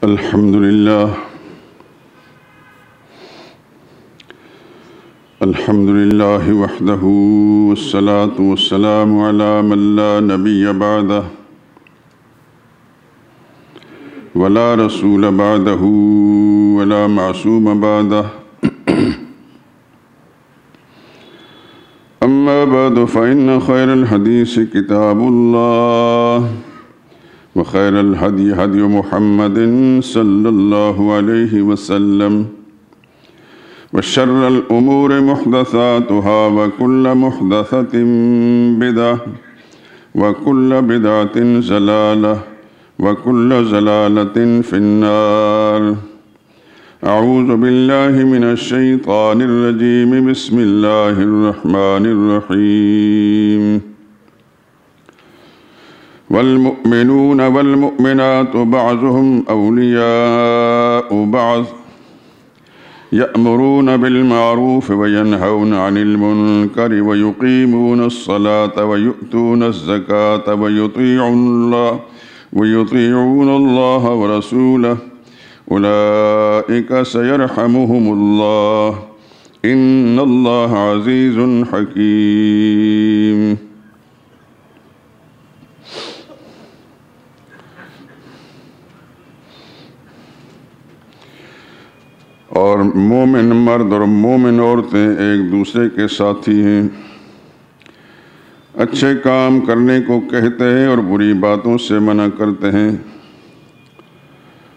الحمد لله وحده والصلاة والسلام على من لا نبي بعده ولا رسول بعده ولا معصوم بعده أما بعد فإن خير الحديث كتاب الله وخير الهدي هدي محمد صلى الله عليه وسلم وشر الأمور محدثاتها وكل محدثة بدعة وكل بدعة ضلالة وكل ضلالة في النار. أعوذ بالله من الشيطان الرجيم. بسم الله الرحمن الرحيم. والمؤمنون والمؤمنات بعضهم أولياء بعض يأمرون بالمعروف وينهون عن المنكر ويقيمون الصلاة ويؤتون الزكاة ويطيعون الله ورسوله أولئك سيرحمهم الله إن الله عزيز حكيم. اور مومن مرد اور مومن عورتیں ایک دوسرے کے ساتھی ہیں، اچھے کام کرنے کو کہتے ہیں اور بری باتوں سے منع کرتے ہیں،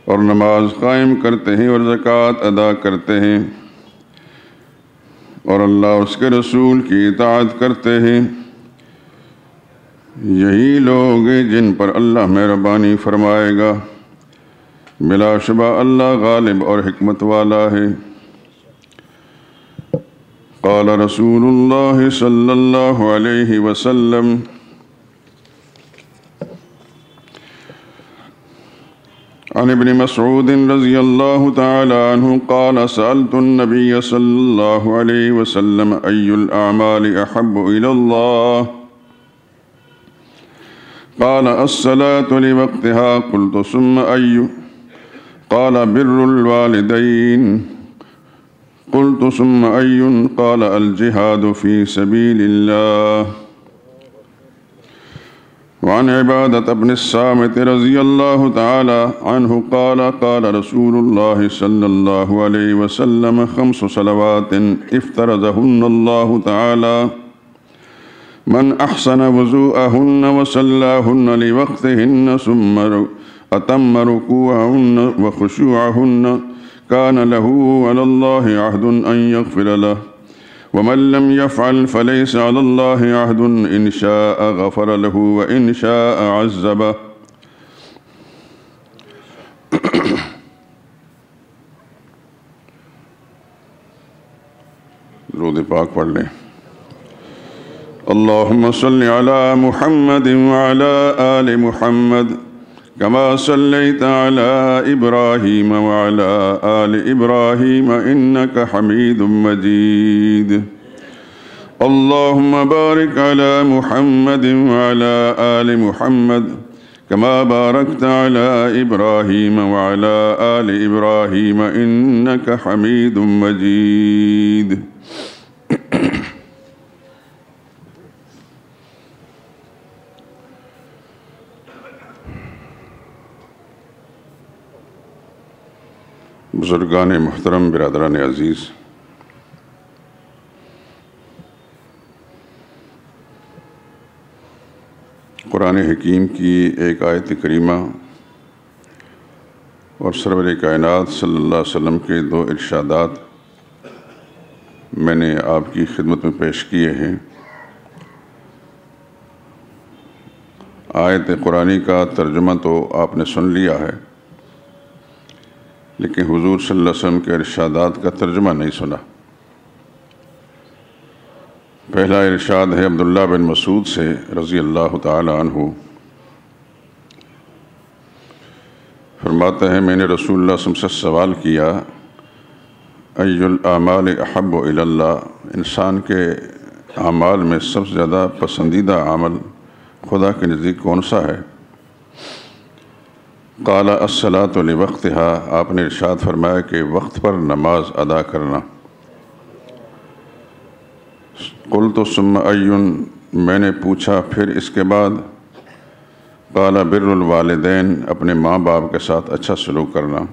اور نماز قائم کرتے ہیں اور زکوٰۃ ادا کرتے ہیں، اور اللہ اور اس کے رسول کی اطاعت کرتے ہیں۔ یہی لوگ ہیں جن پر اللہ مہربانی فرمائے گا، بلا شبہ اللہ غالب اور حکمت والا ہے۔ قال رسول اللہ صلی اللہ علیہ وسلم عن ابن مسعود رضی اللہ تعالی عنہ قال سألت النبي صلی اللہ علیہ وسلم أي الأعمال أحب إلى الله قال الصلاة لوقتها قلت ثم أي قال بر الوالدين قلت ثم أي قال الجهاد في سبيل الله. وعن عبادة بن الصامت رضي الله تعالى عنه قال قال رسول الله صلى الله عليه وسلم 5 صلوات افترضهن الله تعالى من أحسن وضوءهن وصلاهن لوقتهن ثم أتم ركوعهن وخشوعهن كان له على الله عهد أن يغفر له ومن لم يفعل فليس على الله عهد إن شاء غفر له وإن شاء عذبه. درود پاک پڑھ لیں۔ اللهم صل على محمد وعلى آل محمد كما صليت على إبراهيم وعلى آل إبراهيم إنك حميد مجيد. اللهم بارك على محمد وعلى آل محمد كما باركت على إبراهيم وعلى آل إبراهيم إنك حميد مجيد. بزرگان محترم، برادران عزیز، قرآن حکیم کی ایک آیت کریمہ اور سرور کائنات صلی اللہ علیہ وسلم کے 2 ارشادات میں نے آپ کی خدمت میں پیش کیے ہیں۔ آیت قرآنی کا ترجمہ تو آپ نے سن لیا ہے، لیکن حضور صلی اللہ علیہ وسلم کے ارشادات کا ترجمہ نہیں سنا۔ پہلا ارشاد ہے عبداللہ بن مسعود سے رضی اللہ تعالی عنہ، فرماتے ہیں میں نے رسول اللہ صلی اللہ علیہ وسلم سے سوال کیا ای الاعمال احب الی اللہ، انسان کے اعمال میں سب سے زیادہ پسندیدہ عمل خدا کے نزدیک کون سا ہے؟ قال الصلاۃ لوقتها، آپ نے ارشاد فرمایا کہ وقت پر نماز ادا کرنا۔ قلت ثم ای، میں نے پوچھا پھر اس کے بعد؟ قال بر الوالدین، اپنے ماں باپ کے ساتھ اچھا سلوک کرنا۔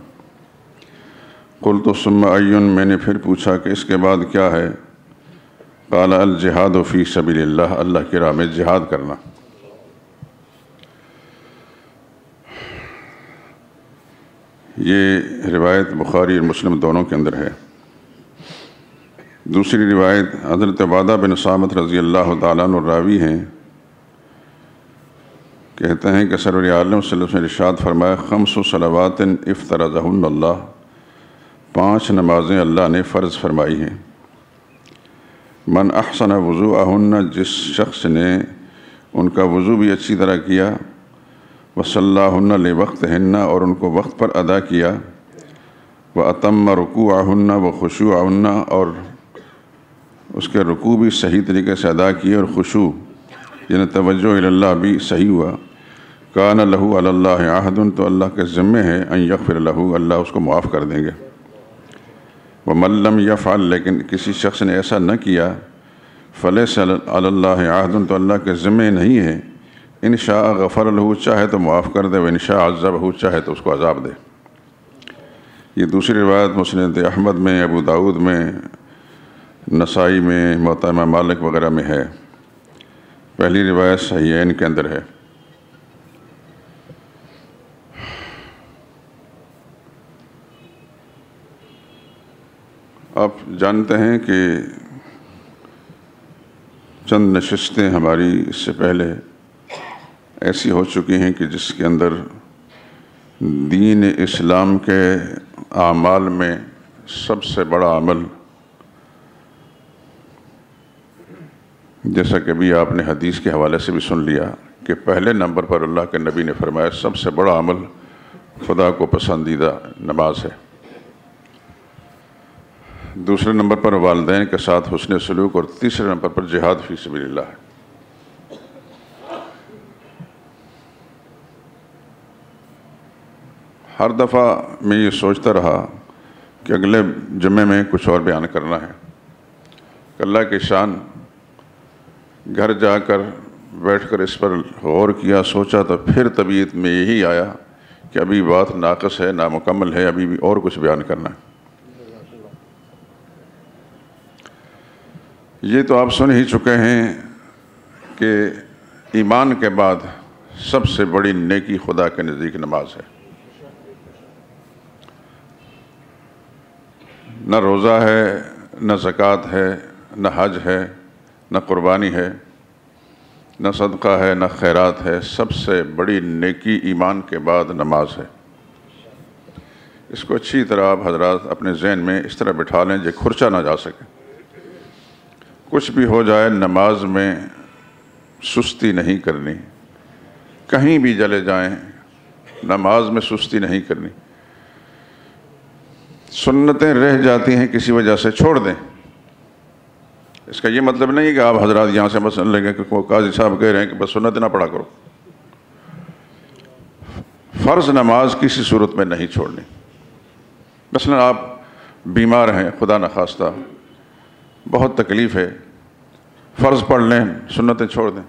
قلت ثم ای، میں نے پھر پوچھا کہ اس کے بعد کیا ہے؟ قال الجہاد فی سبیل اللہ، اللہ کی راہ میں جہاد کرنا۔ یہ روایت بخاری اور مسلم دونوں کے اندر ہے۔ دوسری روایت حضرت عبادہ بن صامت رضی اللہ تعالیٰ عنہ راوی ہیں، کہتے ہیں کہ سرور عالم صلی اللہ علیہ وسلم نے ارشاد فرمایا 5 صلوات افترضہن اللہ، 5 نمازیں اللہ نے فرض فرمائی ہیں۔ من احسن وضوءہن، جس شخص نے ان کا وضو بھی اچھی طرح کیا، وصلاہن لوقتہن، اور ان کو وقت پر ادا کیا، واتم رکوعہن وخشوعہن، اور اس کے رکوع بھی صحیح طریقے سے ادا کیے اور خشوع یعنی توجہ اللہ بھی صحیح ہوا، کان لہ علی اللہ عہد، تو اللہ کے ذمہ ہے ان یغفر لہ، اللہ اس کو معاف کر دیں گے۔ ومن لم یفعل، لیکن کسی شخص نے ایسا نہ کیا، فلیس علی اللہ عہد، تو اللہ کے ذمہ نہیں ہے، ان شاء غفر لہ، چاہے تو معاف کر دے، وان شاء عذبہ، چاہے تو اس کو عذاب دے۔ یہ دوسری روایت مسند احمد میں، ابو داؤد میں، نسائی میں، موطا امام مالک وغیرہ میں ہے۔ پہلی روایت صحیحین کے اندر ہے۔ آپ جانتے ہیں کہ چند نشستیں ہماری اس سے پہلے ایسی ہو چکی ہیں کہ جس کے اندر دین اسلام کے اعمال میں سب سے بڑا عمل، جیسا کہ ابھی آپ نے حدیث کے حوالے سے بھی سن لیا کہ پہلے نمبر پر اللہ کے نبی نے فرمایا سب سے بڑا عمل خدا کو پسندیدہ نماز ہے، دوسرے نمبر پر والدین کے ساتھ حسن سلوک، اور تیسرے نمبر پر جہاد فی سبیل اللہ ہے۔ ہر دفعہ میں یہ سوچتا رہا کہ اگلے جمعے میں کچھ اور بیان کرنا ہے، کہ اللہ کی شان، گھر جا کر بیٹھ کر اس پر غور کیا، سوچا، تو پھر طبیعت میں یہی آیا کہ ابھی بات ناقص ہے، نامکمل ہے، ابھی بھی اور کچھ بیان کرنا ہے۔ یہ تو آپ سن ہی چکے ہیں کہ ایمان کے بعد سب سے بڑی نیکی خدا کے نزدیک نماز ہے۔ نہ روزہ ہے، نہ زکوٰۃ ہے، نہ حج ہے، نہ قربانی ہے، نہ صدقہ ہے، نہ خیرات ہے، سب سے بڑی نیکی ایمان کے بعد نماز ہے۔ اس کو اچھی طرح آپ حضرات اپنے ذہن میں اس طرح بٹھا لیں جو کھرچا نہ جا سکے۔ کچھ بھی ہو جائے، نماز میں سستی نہیں کرنی، کہیں بھی چلے جائیں نماز میں سستی نہیں کرنی۔ سنتیں رہ جاتی ہیں کسی وجہ سے، چھوڑ دیں۔ اس کا یہ مطلب نہیں ہے کہ آپ حضرات یہاں سے مثلا لیں گے کہ قاضی صاحب کہہ رہے ہیں کہ بس سنت نہ پڑھا کرو۔ فرض نماز کسی صورت میں نہیں چھوڑنی۔ مثلا آپ بیمار ہیں، خدا نخواستہ بہت تکلیف ہے، فرض پڑھ لیں، سنتیں چھوڑ دیں۔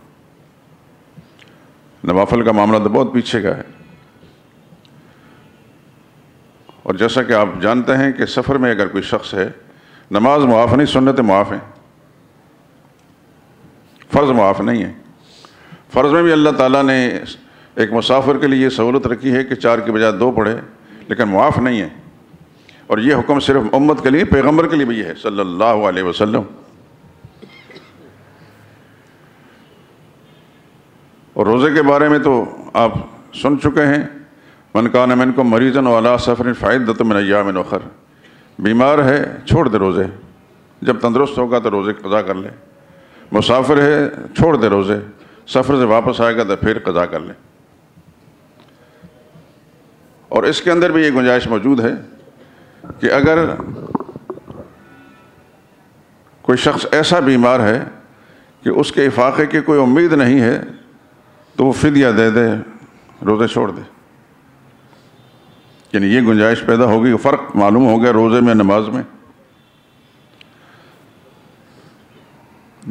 نوافل کا معاملہ تو بہت پیچھے کا ہے، اور جیسا کہ آپ جانتے ہیں کہ سفر میں اگر کوئی شخص ہے، نماز معاف نہیں، سنتیں معاف ہیں، فرض معاف نہیں ہے۔ فرض میں بھی اللہ تعالیٰ نے ایک مسافر کے لیے یہ سہولت رکھی ہے کہ 4 کی بجائے 2 پڑھے، لیکن معاف نہیں ہے۔ اور یہ حکم صرف امت کے لیے، پیغمبر کے لیے بھی ہے صلی اللہ علیہ وسلم۔ اور روزے کے بارے میں تو آپ سن چکے ہیں، من کان منکم مریضا وعلی سفر فعدۃ من ایام اخر، بیمار ہے چھوڑ دے روزے، جب تندرست ہوگا تو روزے قضا کر لے، مسافر ہے چھوڑ دے روزے، سفر سے واپس آئے گا تو پھر قضا کر لے۔ اور اس کے اندر بھی یہ گنجائش موجود ہے کہ اگر کوئی شخص ایسا بیمار ہے کہ اس کے افاقے کی کوئی امید نہیں ہے تو وہ فدیہ دے دے، روزے چھوڑ دے۔ یعنی یہ گنجائش پیدا ہوگی، فرق معلوم ہو گیا روزے میں نماز میں۔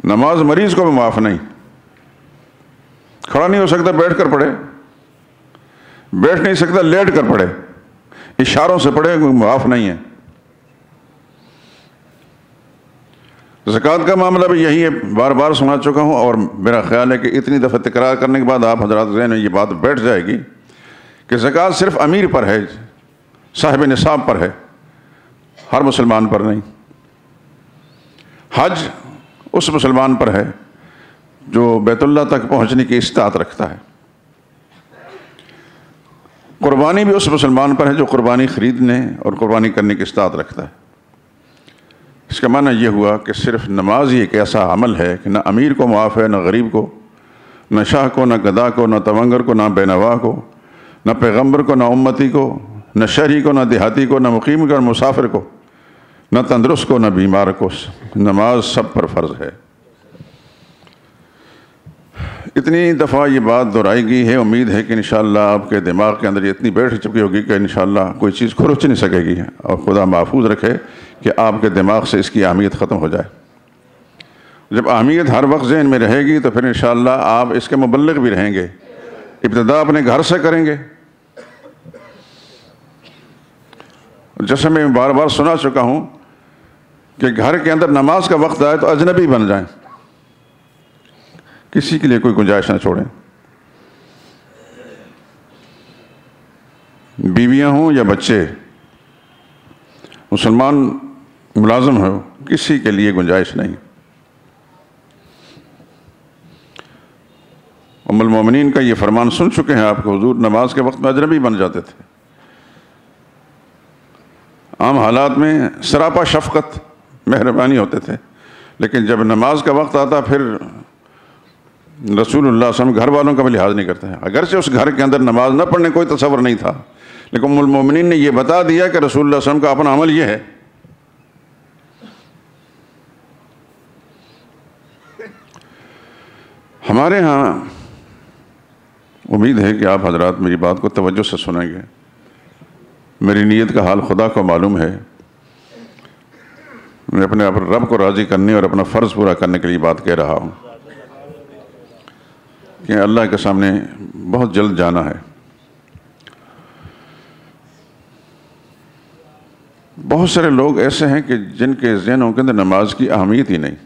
نماز مریض کو بھی معاف نہیں، کھڑا نہیں ہو سکتا بیٹھ کر پڑھے، بیٹھ نہیں سکتا لیٹ کر پڑھے، اشاروں سے پڑھے، کوئی معاف نہیں ہے۔ زکوٰۃ کا معاملہ بھی یہی ہے، بار بار سنا چکا ہوں، اور میرا خیال ہے کہ اتنی دفعہ تکرار کرنے کے بعد آپ حضرات ذہن میں یہ بات بیٹھ جائے گی کہ زکوٰۃ صرف امیر پر ہے، صاحب نصاب پر ہے، ہر مسلمان پر نہیں۔ حج اس مسلمان پر ہے جو بیت اللہ تک پہنچنے کی استطاعت رکھتا ہے۔ قربانی بھی اس مسلمان پر ہے جو قربانی خریدنے اور قربانی کرنے کی استطاعت رکھتا ہے۔ اس کا معنی یہ ہوا کہ صرف نماز ہی ایک ایسا عمل ہے کہ نہ امیر کو معاف ہے، نہ غریب کو، نہ شاہ کو، نہ گدا کو، نہ تونگر کو، نہ بے نوا کو، نہ پیغمبر کو، نہ امتی کو، نہ شہری کو، نہ دیہاتی کو، نہ مقیم کو، نہ مسافر کو، نہ تندرست کو، نہ بیمار کو۔ نماز سب پر فرض ہے۔ اتنی دفعہ یہ بات دہرائی گئی ہے، امید ہے کہ انشاءاللہ آپ کے دماغ کے اندر یہ اتنی بیٹھ چکی ہوگی کہ انشاءاللہ کوئی چیز کھرچ نہیں سکے گی، اور خدا محفوظ رکھے کہ آپ کے دماغ سے اس کی اہمیت ختم ہو جائے۔ جب اہمیت ہر وقت ذہن میں رہے گی تو پھر انشاءاللہ آپ اس کے مبلغ بھی رہیں گے۔ ابتدا اپنے گھر سے کریں گے، جیسے میں بار بار سنا چکا ہوں کہ گھر کے اندر نماز کا وقت آئے تو اجنبی بن جائیں، کسی کے لیے کوئی گنجائش نہ چھوڑیں، بیویاں ہوں یا بچے، مسلمان ملازم ہو، کسی کے لیے گنجائش نہیں۔ ام المومنین کا یہ فرمان سن چکے ہیں آپ کو، حضور نماز کے وقت میں اجنبی بن جاتے تھے۔ عام حالات میں سراپا شفقت، مہربانی ہوتے تھے، لیکن جب نماز کا وقت آتا پھر رسول اللہ صلی اللہ علیہ وسلم گھر والوں کا بھی لحاظ نہیں کرتے ہیں۔ اگرچہ اس گھر کے اندر نماز نہ پڑھنے کوئی تصور نہیں تھا، لیکن ام المومنین نے یہ بتا دیا کہ رسول اللہ صلی اللہ علیہ وسلم کا اپنا عمل یہ ہے۔ ہمارے ہاں امید ہے کہ آپ حضرات میری بات کو توجہ سے سنیں گے۔ میری نیت کا حال خدا کو معلوم ہے، میں اپنے رب کو راضی کرنے اور اپنا فرض پورا کرنے کے لیے بات کہہ رہا ہوں کہ اللہ کے سامنے بہت جلد جانا ہے۔ بہت سارے لوگ ایسے ہیں کہ جن کے ذہنوں کے اندر نماز کی اہمیت ہی نہیں،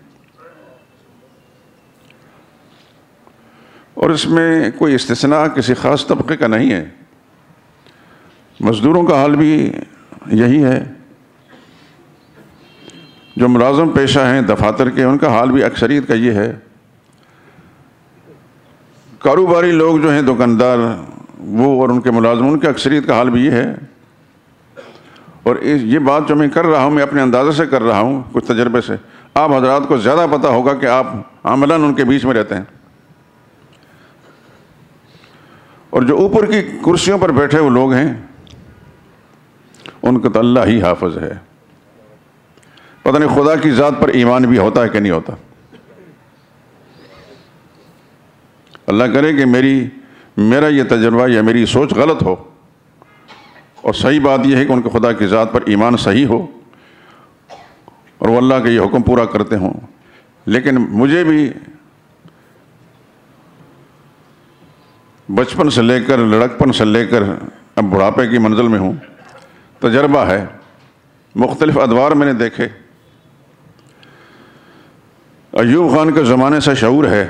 اور اس میں کوئی استثناء کسی خاص طبقے کا نہیں ہے۔ مزدوروں کا حال بھی یہی ہے، جو ملازم پیشہ ہیں دفاتر کے، ان کا حال بھی اکثریت کا یہ ہے۔ کاروباری لوگ جو ہیں دکاندار، وہ اور ان کے ملازم، ان کے اکثریت کا حال بھی یہ ہے۔ اور یہ بات جو میں کر رہا ہوں، میں اپنے اندازے سے کر رہا ہوں، کچھ تجربے سے۔ آپ حضرات کو زیادہ پتہ ہوگا کہ آپ عملاً ان کے بیچ میں رہتے ہیں، اور جو اوپر کی کرسیوں پر بیٹھے وہ لوگ ہیں، ان کو تو اللہ ہی حافظ ہے۔ پتہ نہیں خدا کی ذات پر ایمان بھی ہوتا ہے کہ نہیں ہوتا۔ اللہ کرے کہ میرا یہ تجربہ یا میری سوچ غلط ہو، اور صحیح بات یہ ہے کہ ان کے خدا کی ذات پر ایمان صحیح ہو، اور وہ اللہ کا یہ حکم پورا کرتے ہوں۔ لیکن مجھے بھی بچپن سے لے کر، لڑکپن سے لے کر اب بڑھاپے کی منزل میں ہوں، تجربہ ہے، مختلف ادوار میں نے دیکھے۔ ایوب خان کے زمانے سے شعور ہے،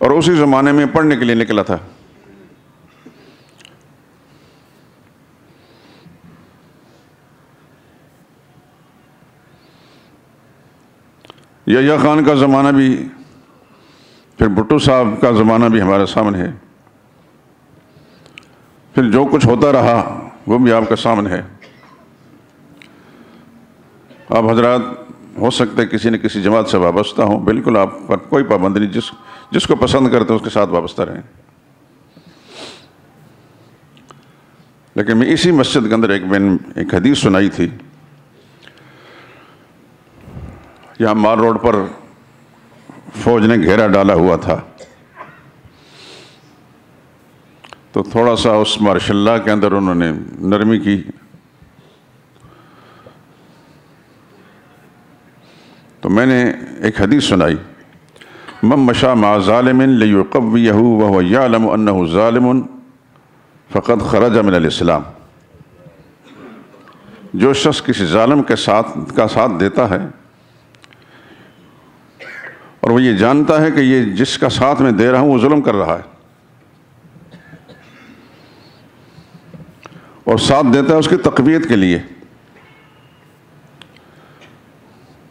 اور اسی زمانے میں پڑھنے کے لیے نکلا تھا۔ یحییٰ خان کا زمانہ بھی، پھر بھٹو صاحب کا زمانہ بھی ہمارے سامنے ہے، پھر جو کچھ ہوتا رہا وہ بھی آپ کے سامنے ہے۔ آپ حضرات ہو سکتے کسی نہ کسی جماعت سے وابستہ ہوں، بالکل آپ پر کوئی پابند نہیں، جس کو پسند کرتے ہیں اس کے ساتھ وابستہ رہیں۔ لیکن میں اسی مسجد کے اندر ایک حدیث سنائی تھی۔ یہاں مال روڈ پر فوج نے گھیرا ڈالا ہوا تھا، تو تو تھوڑا سا اس ماشاء اللہ کے اندر انہوں نے نرمی کی. تو میں نے ایک حدیث سنائی، من مشى مع ظالم ليقويه وهو يعلم انه ظالم فقد خرج من الاسلام. جو شخص کسی ظالم کا ساتھ دیتا ہے اور وہ یہ جانتا ہے کہ یہ جس کا ساتھ میں دے رہا ہوں وہ ظلم کر رہا ہے، اور ساتھ دیتا ہے اس کی تقویت کے لیے.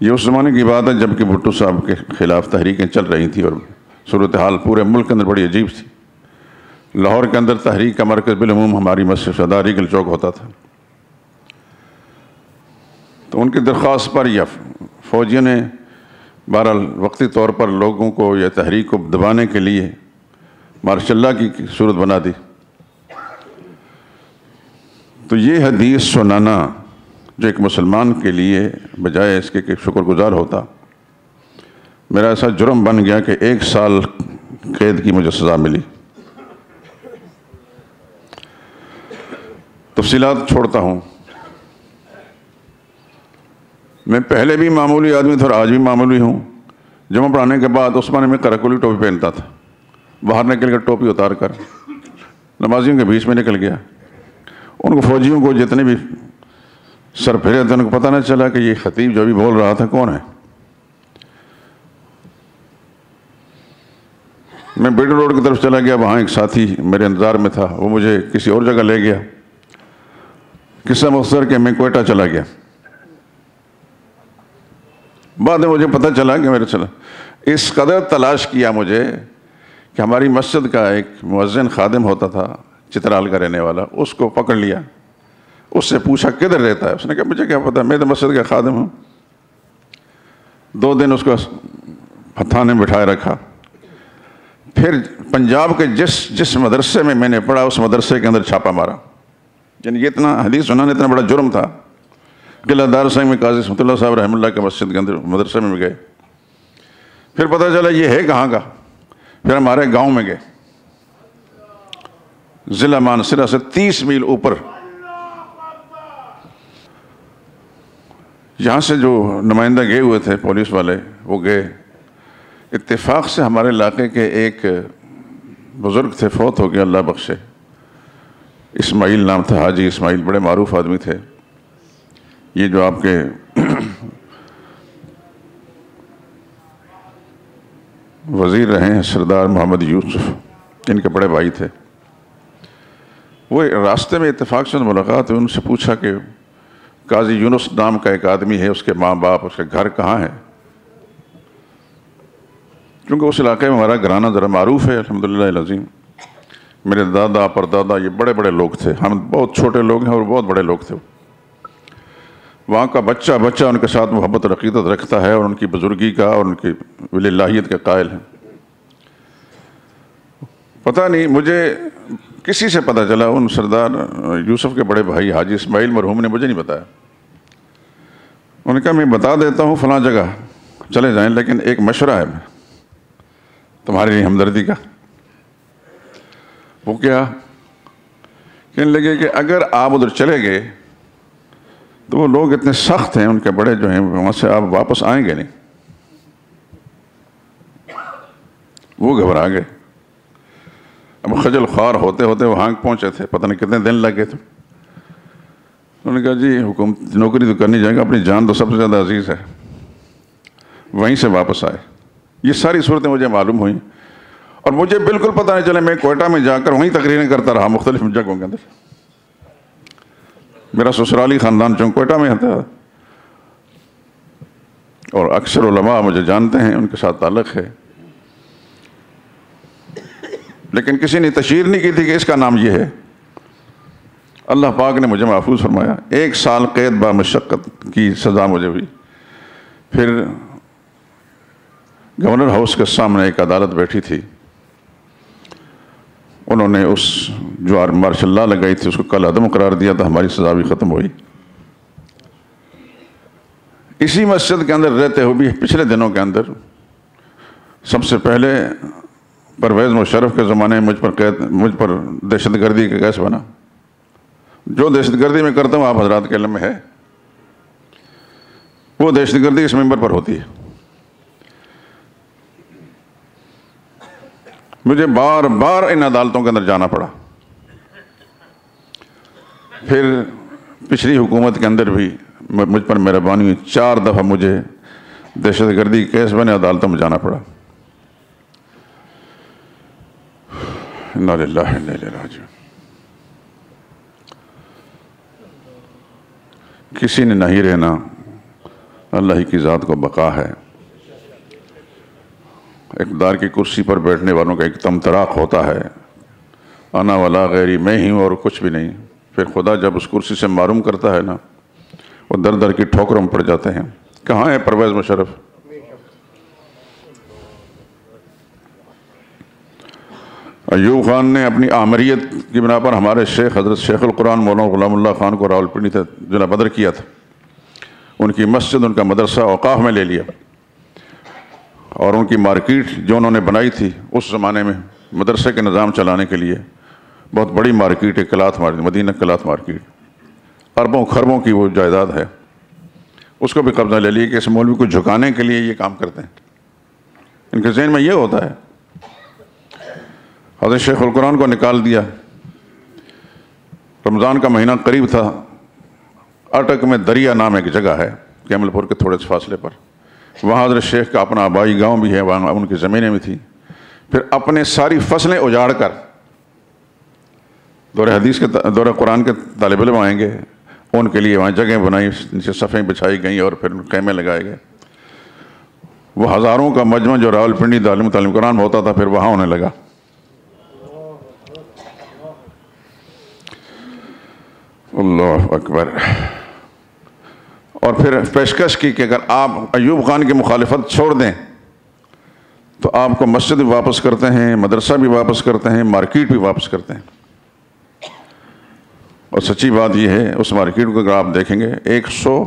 یہ اس زمانے کی بات ہے جب کہ بھٹو صاحب کے خلاف تحریکیں چل رہی تھیں اور صورتحال پورے ملک کے اندر بڑی عجیب تھی. لاہور کے اندر تحریک کا مرکز بالعموم ہماری مسجد صدر ریگل چوک ہوتا تھا. تو ان کی درخواست پر یا فوجیوں نے بہرحال وقتی طور پر لوگوں کو یا تحریک کو دبانے کے لیے مارشاء اللہ کی صورت بنا دی. تو یہ حدیث سنانا جو ایک مسلمان کے لیے بجائے اس کے کہ شکر گزار ہوتا، میرا ایسا جرم بن گیا کہ 1 سال قید کی مجھے سزا ملی. تفصیلات چھوڑتا ہوں. میں پہلے بھی معمولی آدمی تھا اور آج بھی معمولی ہوں. جمعہ پڑھانے کے بعد عثمانی میں کراکولی ٹوپی پہنتا تھا، باہر نکل کر ٹوپی اتار کر نمازیوں کے بیچ میں نکل گیا. ان کو فوجیوں کو جتنے بھی سر پھیرے تھے ان کو پتہ نہ چلا کہ یہ خطیب جو بھی بول رہا تھا کون ہے. میں بیڈ روڈ کی طرف چلا گیا، وہاں ایک ساتھی میرے انتظار میں تھا، وہ مجھے کسی اور جگہ لے گیا. قصہ مختصر کہ میں کوئٹہ چلا گیا. بعد میں مجھے پتہ چلا کہ میرے اس قدر تلاش کیا مجھے کہ ہماری مسجد کا ایک مؤذن خادم ہوتا تھا چترال کا رہنے والا، اس کو پکڑ لیا. اس سے پوچھا کدھر رہتا ہے؟ اس نے کہا مجھے کیا پتا، میں تو مسجد کا خادم ہوں. 2 دن اس کو تھانے میں بٹھائے رکھا. پھر پنجاب کے جس مدرسے میں نے پڑھا اس مدرسے کے اندر چھاپا مارا. یعنی یہ اتنا حدیث سنانا اتنا بڑا جرم تھا. قلعہ دار سنگھ میں قاضی رحمۃ اللہ صاحب رحمۃ اللہ کے مسجد کے اندر مدرسے میں گئے. پھر پتہ چلا یہ ہے کہاں کا. پھر ہمارے گاؤں میں گئے، ضلع مانسرہ سے 30 میل اوپر. یہاں سے جو نمائندہ گئے ہوئے تھے پولیس والے وہ گئے. اتفاق سے ہمارے علاقے کے ایک بزرگ تھے، فوت ہو گیا اللہ بخشے. اسماعیل نام تھا، حاجی اسماعیل، بڑے معروف آدمی تھے. یہ جو آپ کے وزیر رہے ہیں سردار محمد یوسف، ان کے بڑے بھائی تھے. وہ راستے میں اتفاق سے ملاقات ہوئی. ان سے پوچھا کہ قاضی یونس نام کا ایک آدمی ہے، اس کے ماں باپ، اس کے گھر کہاں ہے؟ کیونکہ اس علاقے میں ہمارا گھرانہ ذرا معروف ہے الحمدللہ العظیم. میرے دادا پردادا یہ بڑے بڑے لوگ تھے، ہم بہت چھوٹے لوگ ہیں اور بہت بڑے لوگ تھے. وہاں کا بچہ ان کے ساتھ محبت اور عقیدت رکھتا ہے اور ان کی بزرگی کا اور ان کی ولی اللہیت کے قائل ہیں. پتہ نہیں مجھے کسی سے پتہ چلا، ان سردار یوسف کے بڑے بھائی حاجی اسماعیل مرحوم نے مجھے نہیں بتایا. انہوں نے کہا میں بتا دیتا ہوں فلاں جگہ چلے جائیں، لیکن ایک مشورہ ہے تمہارے لیے ہمدردی کا. وہ کیا؟ کہنے لگے کہ اگر آپ ادھر چلے گئے تو وہ لوگ اتنے سخت ہیں ان کے بڑے جو ہیں، وہاں سے آپ واپس آئیں گے نہیں. وہ گھبرا گئے. اب خجل خوار ہوتے ہوتے وہاں پہنچے تھے، پتہ نہیں کتنے دن لگے تھے. انہوں نے کہا جی حکومت نوکری تو کرنی جائے گا، اپنی جان تو سب سے زیادہ عزیز ہے. وہیں سے واپس آئے. یہ ساری صورتیں مجھے معلوم ہوئیں اور مجھے بالکل پتہ نہیں چلا. میں کوئٹہ میں جا کر وہیں تقریریں کرتا رہا مختلف جگہوں کے اندر. میرا سسرالی خاندان چونکہ کوئٹہ میں تھا اور اکثر علماء مجھے جانتے ہیں، ان کے ساتھ تعلق ہے. لیکن کسی نے تشہیر نہیں کی تھی کہ اس کا نام یہ ہے. اللہ پاک نے مجھے محفوظ فرمایا. 1 سال قید با مشقت کی سزا مجھے ہوئی. پھر گورنر ہاؤس کے سامنے ایک عدالت بیٹھی تھی. انہوں نے اس جو مارشاء اللہ لگائی تھی اس کو کل عدم قرار دیا تھا. ہماری سزا بھی ختم ہوئی. اسی مسجد کے اندر رہتے ہوئے بھی پچھلے دنوں کے اندر سب سے پہلے پرویز مشرف کے زمانے میں مجھ پر دہشت گردی کا کیس بنا. جو دہشت گردی میں کرتا ہوں آپ حضرات کے علم میں ہے، وہ دہشت گردی اس ممبر پر ہوتی ہے. مجھے بار بار ان عدالتوں کے اندر جانا پڑا. پھر پچھلی حکومت کے اندر بھی مجھ پر مہربانی ہوئی، 4 دفعہ مجھے دہشت گردی کیس بنے عدالتوں میں جانا پڑا. انا للہ و انا الیہ راجعون. کسی نے نہیں رہنا، اللہ ہی کی ذات کو بقا ہے. اقتدار کی کرسی پر بیٹھنے والوں کا ایک طمطراق ہوتا ہے، انا ولا غیری، میں ہی ہوں اور کچھ بھی نہیں. پھر خدا جب اس کرسی سے معروم کرتا ہے نا، وہ در در کی ٹھوکروں میں پڑ جاتے ہیں. کہاں ہے پرویز مشرف؟ ایوب خان نے اپنی آمریت کی بنا پر ہمارے شیخ حضرت شیخ القرآن مولانا غلام اللہ خان کو راولپنڈی سے جلا بدر کیا تھا. ان کی مسجد، ان کا مدرسہ اوقاف میں لے لیا، اور ان کی مارکیٹ جو انہوں نے بنائی تھی اس زمانے میں مدرسے کے نظام چلانے کے لیے، بہت بڑی مارکیٹ ہے، کلات مارکیٹ، مدینہ کلات مارکیٹ، اربوں خربوں کی وہ جائیداد ہے. اس کو بھی قبضہ لے لیا کہ اس مولوی کو جھکانے کے لیے یہ کام کرتے ہیں. ان کے ذہن میں یہ ہوتا ہے. حضرت شیخ القرآن کو نکال دیا. رمضان کا مہینہ قریب تھا. اٹک میں دریا نام ایک جگہ ہے، کیمل پور کے تھوڑے سے فاصلے پر. وہاں حضرت شیخ کا اپنا آبائی گاؤں بھی ہے، وہاں ان کی زمینیں بھی تھیں. پھر اپنے ساری فصلیں اجاڑ کر، دورہ قرآن کے طالب علم آئیں گے، ان کے لیے وہاں جگہیں بنائی، نیچے صفیں بچھائی گئیں اور پھر خیمے لگائے گئے. وہ ہزاروں کا مجمع جو راولپنڈی تعلیم قرآن میں ہوتا تھا، پھر وہاں ہونے لگا. اللہ اکبر. اور پھر پیشکش کی کہ اگر آپ ایوب خان کی مخالفت چھوڑ دیں تو آپ کو مسجد بھی واپس کرتے ہیں، مدرسہ بھی واپس کرتے ہیں، مارکیٹ بھی واپس کرتے ہیں. اور سچی بات یہ ہے، اس مارکیٹ کو اگر آپ دیکھیں گے 100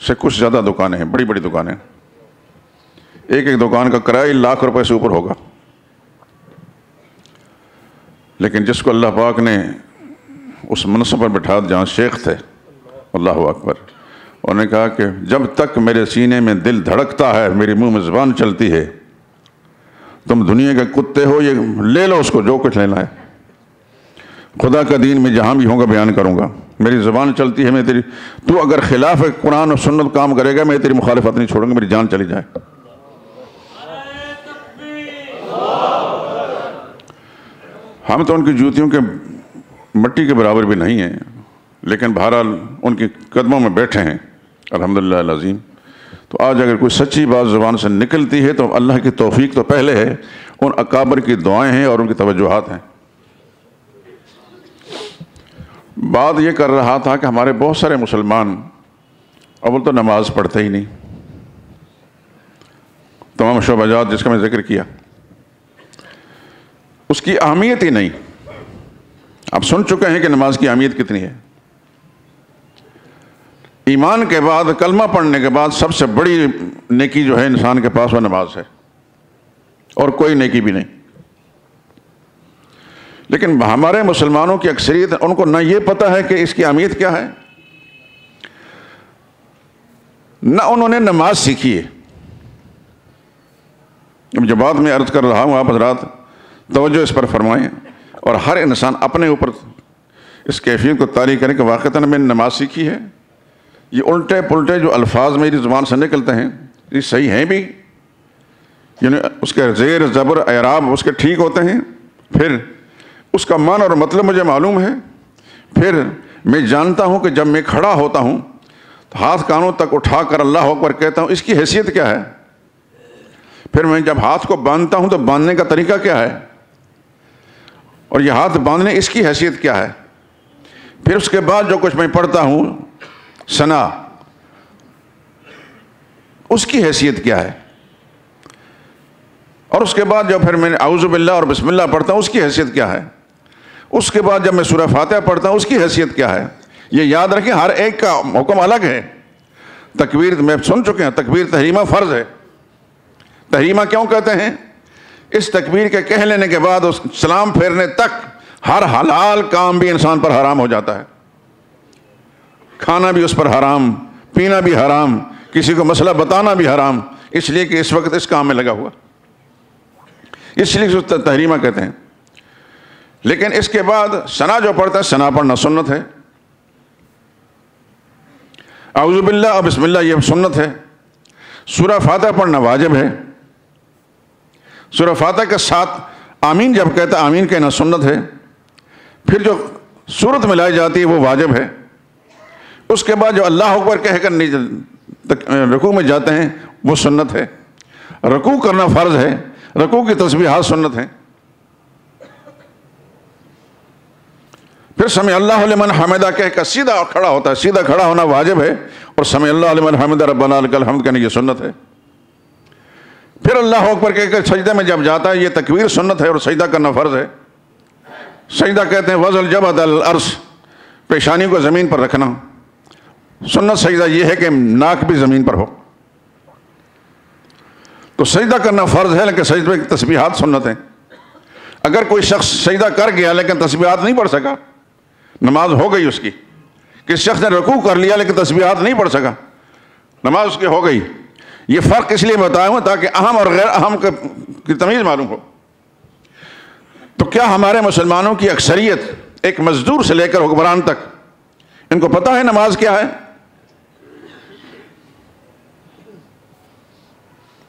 سے کچھ زیادہ دکانیں ہیں، بڑی بڑی دکانیں. ایک ایک دکان کا کرایہ لاکھ روپے سے اوپر ہوگا. لیکن جس کو اللہ پاک نے اس منصب پر بٹھا جہاں شیخ تھے، اللہ اکبر، انہوں نے کہا کہ جب تک میرے سینے میں دل دھڑکتا ہے، میری منہ میں زبان چلتی ہے، تم دنیا کے کتے ہو، یہ لے لو، اس کو جو کچھ لینا ہے. خدا کا دین میں جہاں بھی ہوں گا بیان کروں گا. میری زبان چلتی ہے، میں تیری، تو اگر خلاف قرآن اور سنت کام کرے گا، میں تیری مخالفت نہیں چھوڑوں گا، میری جان چلی جائے. ہم تو ان کی جوتیوں کے مٹی کے برابر بھی نہیں ہیں، لیکن بہرحال ان کے قدموں میں بیٹھے ہیں الحمدللہ العظیم. تو آج اگر کوئی سچی بات زبان سے نکلتی ہے تو اللہ کی توفیق تو پہلے ہے، ان اکابر کی دعائیں ہیں اور ان کی توجہات ہیں. بات یہ کر رہا تھا کہ ہمارے بہت سارے مسلمان اول تو نماز پڑھتے ہی نہیں. تمام شعبہ جات جس کا میں ذکر کیا، اس کی اہمیت ہی نہیں. آپ سن چکے ہیں کہ نماز کی اہمیت کتنی ہے. ایمان کے بعد، کلمہ پڑھنے کے بعد سب سے بڑی نیکی جو ہے انسان کے پاس، وہ نماز ہے، اور کوئی نیکی بھی نہیں. لیکن ہمارے مسلمانوں کی اکثریت، ان کو نہ یہ پتہ ہے کہ اس کی اہمیت کیا ہے، نہ انہوں نے نماز سیکھی ہے. جو بات میں عرض کر رہا ہوں، آپ حضرات توجہ اس پر فرمائیں، اور ہر انسان اپنے اوپر اس کیفیت کو طاری کریں کہ واقعتاً میں نے نماز سیکھی ہے. یہ الٹے پلٹے جو الفاظ میری زبان سے نکلتے ہیں، یہ صحیح ہیں بھی، یعنی اس کے زیر زبر اعراب اس کے ٹھیک ہوتے ہیں، پھر اس کا معنی اور مطلب مجھے معلوم ہے. پھر میں جانتا ہوں کہ جب میں کھڑا ہوتا ہوں تو ہاتھ کانوں تک اٹھا کر اللہ اکبر کہتا ہوں، اس کی حیثیت کیا ہے. پھر میں جب ہاتھ کو باندھتا ہوں تو باندھنے کا طریقہ کیا ہے، اور یہ ہاتھ باندھنے اس کی حیثیت کیا ہے. پھر اس کے بعد جو کچھ میں پڑھتا ہوں ثنا، اس کی حیثیت کیا ہے. اور اس کے بعد جب پھر میں اعوذ باللہ اور بسم اللہ پڑھتا ہوں، اس کی حیثیت کیا ہے. اس کے بعد جب میں سورہ فاتحہ پڑھتا ہوں، اس کی حیثیت کیا ہے. یہ یاد رکھیں، ہر ایک کا حکم الگ ہے. تکبیر میں سن چکے ہیں، تکبیر تحریمہ فرض ہے. تحریمہ کیوں کہتے ہیں؟ اس تکبیر کے کہہ لینے کے بعد اس سلام پھیرنے تک ہر حلال کام بھی انسان پر حرام ہو جاتا ہے. کھانا بھی اس پر حرام، پینا بھی حرام، کسی کو مسئلہ بتانا بھی حرام، اس لیے کہ اس وقت اس کام میں لگا ہوا، اس لیے اس تحریمہ کہتے ہیں. لیکن اس کے بعد ثنا جو پڑھتا ہے، ثنا پڑھنا سنت ہے. اعوذ باللہ اور بسم اللہ یہ سنت ہے. سورہ فاتحہ پڑھنا واجب ہے. سورہ فاتحہ کے ساتھ آمین جب کہتا ہے، آمین کہنا سنت ہے. پھر جو سورت ملائی جاتی ہے وہ واجب ہے. اس کے بعد جو اللہ اکبر کہہ کر رکوع میں جاتے ہیں وہ سنت ہے. رکوع کرنا فرض ہے. رکوع کی تسبیحات سنت ہیں. پھر سمع اللہ لمن حمدہ کہہ کر سیدھا کھڑا ہوتا ہے. سیدھا کھڑا ہونا واجب ہے، اور سمع اللہ لمن حمدہ ربنا لک الحمد کہنا یہ سنت ہے. پھر اللہ اکبر کہہ کر سجدے میں جب جاتا ہے یہ تکبیر سنت ہے، اور سجدہ کرنا فرض ہے. سجدہ کہتے ہیں وضع الجبہۃ علی الارض، پیشانی کو زمین پر رکھنا. سنت سجدہ یہ ہے کہ ناک بھی زمین پر ہو. تو سجدہ کرنا فرض ہے، لیکن سجدے کی تسبیحات سنت ہیں. اگر کوئی شخص سجدہ کر گیا لیکن تسبیحات نہیں پڑھ سکا، نماز ہو گئی اس کی. کس شخص نے رکوع کر لیا لیکن تسبیحات نہیں پڑھ سکا، نماز اس کی ہو گئی. یہ فرق اس لیے بتایا ہوں تاکہ اہم اور غیر اہم کی تمیز معلوم ہو. تو کیا ہمارے مسلمانوں کی اکثریت ایک مزدور سے لے کر حکمران تک ان کو پتہ ہے نماز کیا ہے؟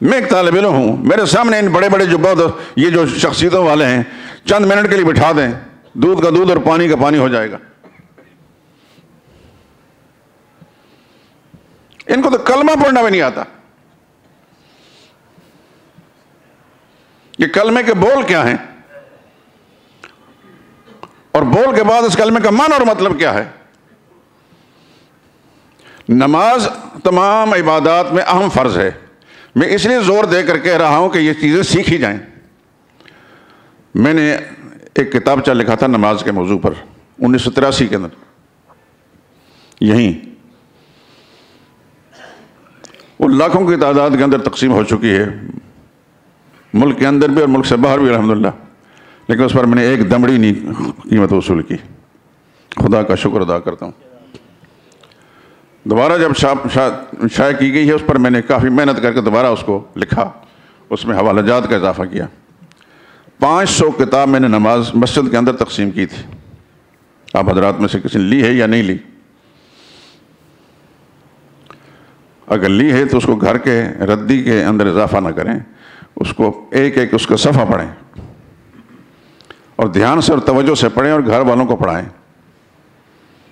میں ایک طالب علم ہوں، میرے سامنے ان بڑے بڑے جو بہت یہ جو شخصیتوں والے ہیں چند منٹ کے لیے بٹھا دیں، دودھ کا دودھ اور پانی کا پانی ہو جائے گا. ان کو تو کلمہ پڑھنا بھی نہیں آتا. یہ کلمے کے بول کیا ہیں، اور بول کے بعد اس کلمے کا معنی اور مطلب کیا ہے. نماز تمام عبادات میں اہم فرض ہے. میں اس لیے زور دے کر کہہ رہا ہوں کہ یہ چیزیں سیکھی جائیں. میں نے ایک کتابچہ لکھا تھا نماز کے موضوع پر 1983 کے اندر. یہیں وہ لاکھوں کی تعداد کے اندر تقسیم ہو چکی ہے، ملک کے اندر بھی اور ملک سے باہر بھی الحمدللہ. لیکن اس پر میں نے ایک دمڑی نہیں قیمت وصول کی. خدا کا شکر ادا کرتا ہوں. دوبارہ جب شائع کی گئی ہے اس پر میں نے کافی محنت کر کے دوبارہ اس کو لکھا، اس میں حوالہ جات کا اضافہ کیا. 500 کتاب میں نے نماز مسجد کے اندر تقسیم کی تھی. آپ حضرات میں سے کسی نے لی ہے یا نہیں لی؟ اگر لی ہے تو اس کو گھر کے ردی کے اندر اضافہ نہ کریں، اس کو ایک ایک اس کا صفحہ پڑھیں اور دھیان سے اور توجہ سے پڑھیں اور گھر والوں کو پڑھائیں.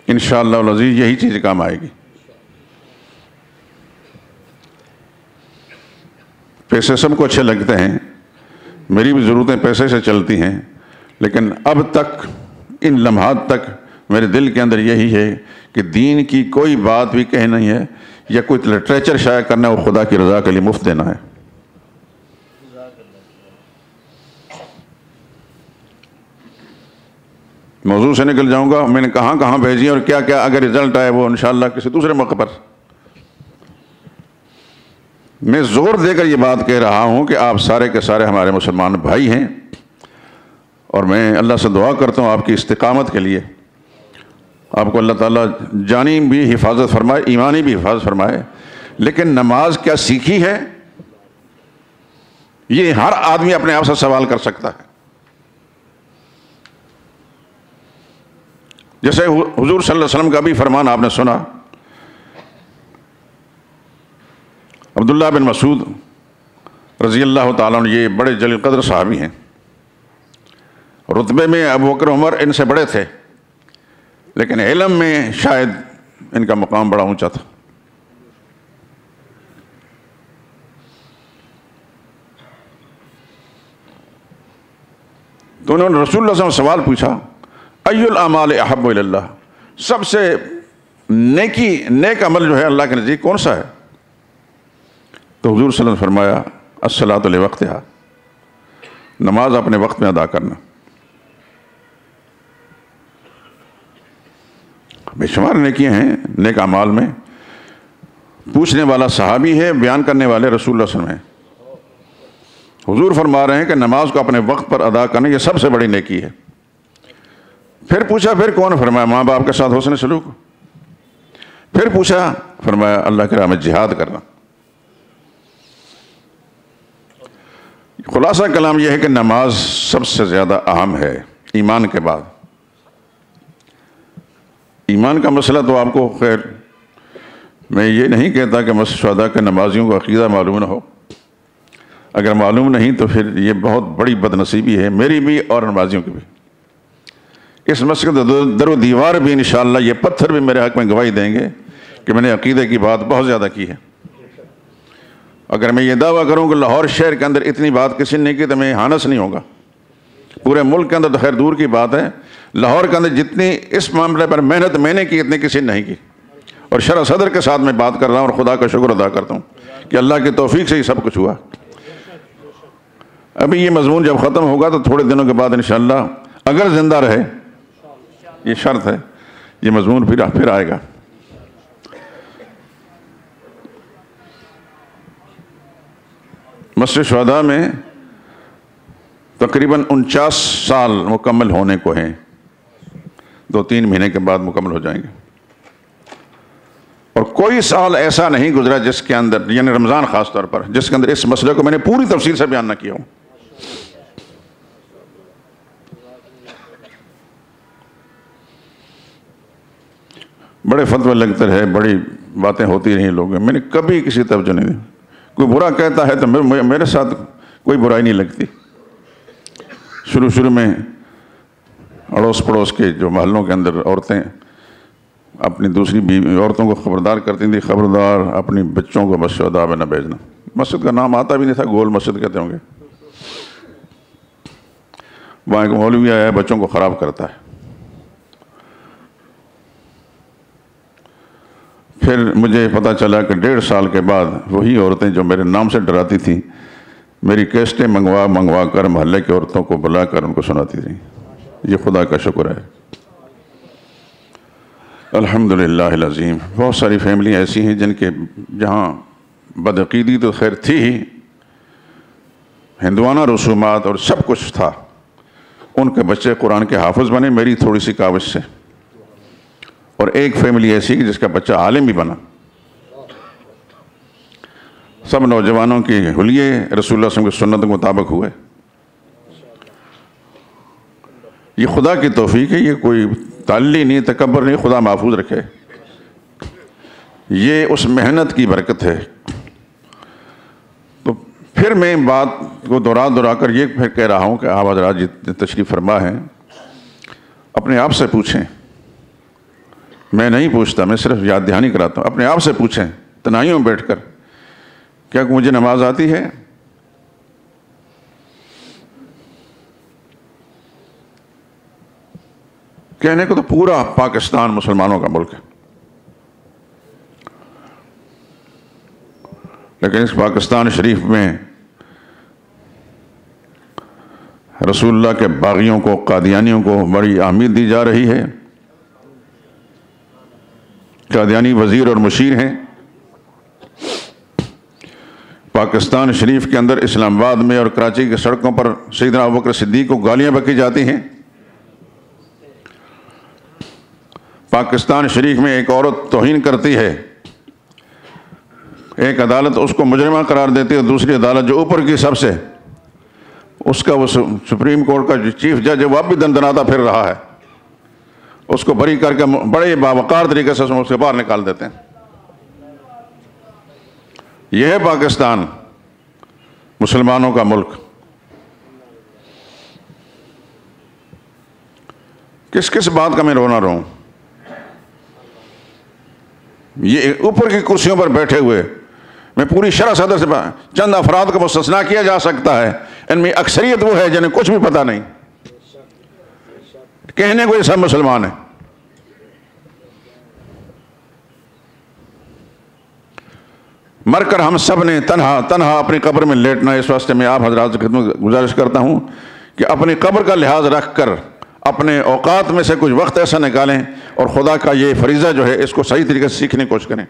انشاءاللہ العزیز یہی چیز کام آئے گی. پیسے سب کو اچھے لگتے ہیں، میری بھی ضرورتیں پیسے سے چلتی ہیں، لیکن اب تک ان لمحات تک میرے دل کے اندر یہی ہے کہ دین کی کوئی بات بھی کہنا نہیں ہے یا کوئی لٹریچر شائع کرنا وہ خدا کی رضا کے لیے مفت دینا ہے. موضوع سے نکل جاؤں گا. میں نے کہاں کہاں بھیجی اور کیا کیا، اگر رزلٹ آئے وہ انشاءاللہ کسی دوسرے موقع پر. میں زور دے کر یہ بات کہہ رہا ہوں کہ آپ سارے کے سارے ہمارے مسلمان بھائی ہیں، اور میں اللہ سے دعا کرتا ہوں آپ کی استقامت کے لیے. آپ کو اللہ تعالیٰ جانی بھی حفاظت فرمائے، ایمانی بھی حفاظت فرمائے. لیکن نماز کیا سیکھی ہے یہ ہر آدمی اپنے آپ سے سوال کر سکتا ہے. جیسے حضور صلی اللہ علیہ وسلم کا بھی فرمان آپ نے سنا. عبداللہ بن مسعود رضی اللہ تعالیٰ عنہ یہ بڑے جلیل قدر صحابی ہیں. رتبے میں ابوبکر عمر ان سے بڑے تھے، لیکن علم میں شاید ان کا مقام بڑا اونچا تھا. تو انہوں نے رسول اللہ صلی اللہ علیہ وسلم سوال پوچھا، ای الاعمال احب الی اللہ، سب سے نیک عمل جو ہے اللہ کے نزدیک کون سا ہے؟ تو حضور صلی اللہ علیہ وسلم فرمایا الصلاۃ لوقتہا، نماز اپنے وقت میں ادا کرنا. بے شمار نیکیاں ہیں نیک اعمال میں. پوچھنے والا صحابی ہے، بیان کرنے والے رسول اللہ صلی اللہ علیہ وسلم ہیں. حضور فرما رہے ہیں کہ نماز کو اپنے وقت پر ادا کرنا یہ سب سے بڑی نیکی ہے۔ پھر پوچھا پھر کون؟ فرمایا ماں باپ کے ساتھ حسن سلوک۔ پھر پوچھا، فرمایا اللہ کی راہ میں جہاد کرنا۔ خلاصہ کلام یہ ہے کہ نماز سب سے زیادہ اہم ہے ایمان کے بعد۔ ایمان کا مسئلہ تو آپ کو خیر میں یہ نہیں کہتا کہ مسجد شہداء کے نمازیوں کو عقیدہ معلوم نہ ہو، اگر معلوم نہیں تو پھر یہ بہت بڑی بد نصیبی ہے، میری بھی اور نمازیوں کی بھی۔ اس مسجد در و دیوار بھی انشاءاللہ یہ پتھر بھی میرے حق میں گواہی دیں گے کہ میں نے عقیدے کی بات بہت زیادہ کی ہے۔ اگر میں یہ دعویٰ کروں کہ لاہور شہر کے اندر اتنی بات کسی نے کی تو میں ہانس نہیں ہوگا۔ پورے ملک کے اندر تو خیر دور کی بات ہے، لاہور کے اندر جتنی اس معاملے پر محنت میں نے کی اتنی کسی نے نہیں کی، اور شرح صدر کے ساتھ میں بات کر رہا ہوں اور خدا کا شکر ادا کرتا ہوں کہ اللہ کی توفیق سے ہی سب کچھ ہوا۔ ابھی یہ مضمون جب ختم ہوگا تو تھوڑے دنوں کے بعد انشاءاللہ اگر زندہ رہے، یہ شرط ہے، یہ مضمون پھر آئے گا۔ مسجد شہداء میں تقریباً 49 سال مکمل ہونے کو ہیں، 2-3 مہینے کے بعد مکمل ہو جائیں گے، اور کوئی سال ایسا نہیں گزرا جس کے اندر، یعنی رمضان خاص طور پر، جس کے اندر اس مسئلے کو میں نے پوری تفصیل سے بیان نہ کیا ہوں۔ بڑے فتوے لگتے رہے، بڑی باتیں ہوتی رہی لوگوں میں نے کبھی کسی توجہ نہیں دی۔ کوئی برا کہتا ہے تو میرے ساتھ کوئی برائی نہیں لگتی۔ شروع میں اڑوس پڑوس کے جو محلوں کے اندر عورتیں اپنی دوسری عورتوں کو خبردار کرتی تھیں، خبردار اپنی بچوں کو مسجد شہداء میں نہ بھیجنا۔ مسجد کا نام آتا بھی نہیں تھا، گول مسجد کہتے ہوں گے۔ وہاں ایک مولوی آیا ہے، بچوں کو خراب کرتا ہے۔ پھر مجھے پتہ چلا کہ 1.5 سال کے بعد وہی عورتیں جو میرے نام سے ڈراتی تھیں، میری کیسٹیں منگوا کر محلے کی عورتوں کو بلا کر ان کو سناتی تھیں۔ یہ خدا کا شکر ہے، الحمدللہ العظیم۔ بہت ساری فیملی ایسی ہیں جن کے جہاں بدعقیدی تو خیر تھی ہی، ہندوانہ رسومات اور سب کچھ تھا، ان کے بچے قرآن کے حافظ بنے میری تھوڑی سی کاوش سے، اور ایک فیملی ایسی کہ جس کا بچہ عالم بھی بنا۔ سب نوجوانوں کے حلیے رسول اللہ صلی اللہ علیہ وسلم کی سنت کے مطابق ہوئے۔ یہ خدا کی توفیق ہے، یہ کوئی تعلی نہیں، تکبر نہیں، خدا محفوظ رکھے۔ یہ اس محنت کی برکت ہے۔ تو پھر میں بات کو دورا کر یہ پھر کہہ رہا ہوں کہ آپ حضرات جتنے تشریف فرما ہیں اپنے آپ سے پوچھیں، میں نہیں پوچھتا، میں صرف یاد دہانی کراتا ہوں، اپنے آپ سے پوچھیں تنہائیوں میں بیٹھ کر، کیا مجھے نماز آتی ہے؟ کہنے کو تو پورا پاکستان مسلمانوں کا ملک ہے، لیکن اس پاکستان شریف میں رسول اللہ کے باغیوں کو، قادیانیوں کو بڑی اہمیت دی جا رہی ہے۔ قادیانی وزیر اور مشیر ہیں۔ پاکستان شریف کے اندر اسلام آباد میں اور کراچی کے سڑکوں پر سیدنا ابوبکر صدیق کو گالیاں بکی جاتی ہیں۔ پاکستان شریف میں ایک عورت توہین کرتی ہے، ایک عدالت اس کو مجرمہ قرار دیتی ہے، دوسری عدالت جو اوپر کی سب سے، اس کا وہ سپریم کورٹ کا جو چیف جج ہے وہ اب بھی دندناتا پھر رہا ہے، اس کو بری کر کے بڑے باوقار طریقے سے اس کے باہر نکال دیتے ہیں۔ یہ ہے پاکستان، مسلمانوں کا ملک۔ کس کس بات کا میں رونا رہوں؟ یہ اوپر کی کرسیوں پر بیٹھے ہوئے، میں پوری شرح صدر سے چند افراد کو مستثنیٰ کیا جا سکتا ہے، ان میں اکثریت وہ ہے جنہیں کچھ بھی پتہ نہیں، کہنے کو یہ سب مسلمان ہیں۔ مر کر ہم سب نے تنہا اپنی قبر میں لیٹنا، اس واسطے میں آپ حضرات سے خدمت گزارش کرتا ہوں کہ اپنی قبر کا لحاظ رکھ کر اپنے اوقات میں سے کچھ وقت ایسا نکالیں اور خدا کا یہ فریضہ جو ہے اس کو صحیح طریقے سے سیکھنے کی کوشش کریں،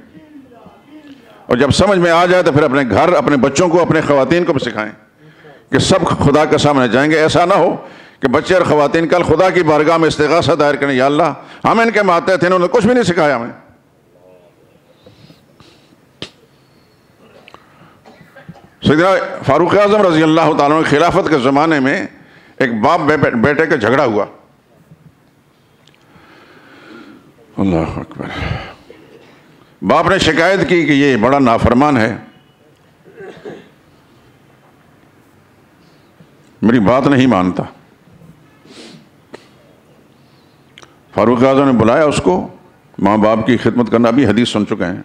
اور جب سمجھ میں آ جائے تو پھر اپنے گھر، اپنے بچوں کو، اپنے خواتین کو بھی سکھائیں کہ سب خدا کے سامنے جائیں گے. ایسا نہ ہو کہ بچے اور خواتین کل خدا کی بارگاہ میں استغاثہ دائر کریں, یا اللہ ہم ان کے ماتے تھے, انہوں نے کچھ بھی نہیں سکھایا ہمیں. سیدنا فاروق اعظم رضی اللہ تعالیٰ عنہ خلافت کے زمانے میں ایک باپ بیٹے کا جھگڑا ہوا. اللہ اکبر. باپ نے شکایت کی کہ یہ بڑا نافرمان ہے, میری بات نہیں مانتا. فاروق اعظم نے بلایا اس کو. ماں باپ کی خدمت کرنا, ابھی حدیث سن چکے ہیں,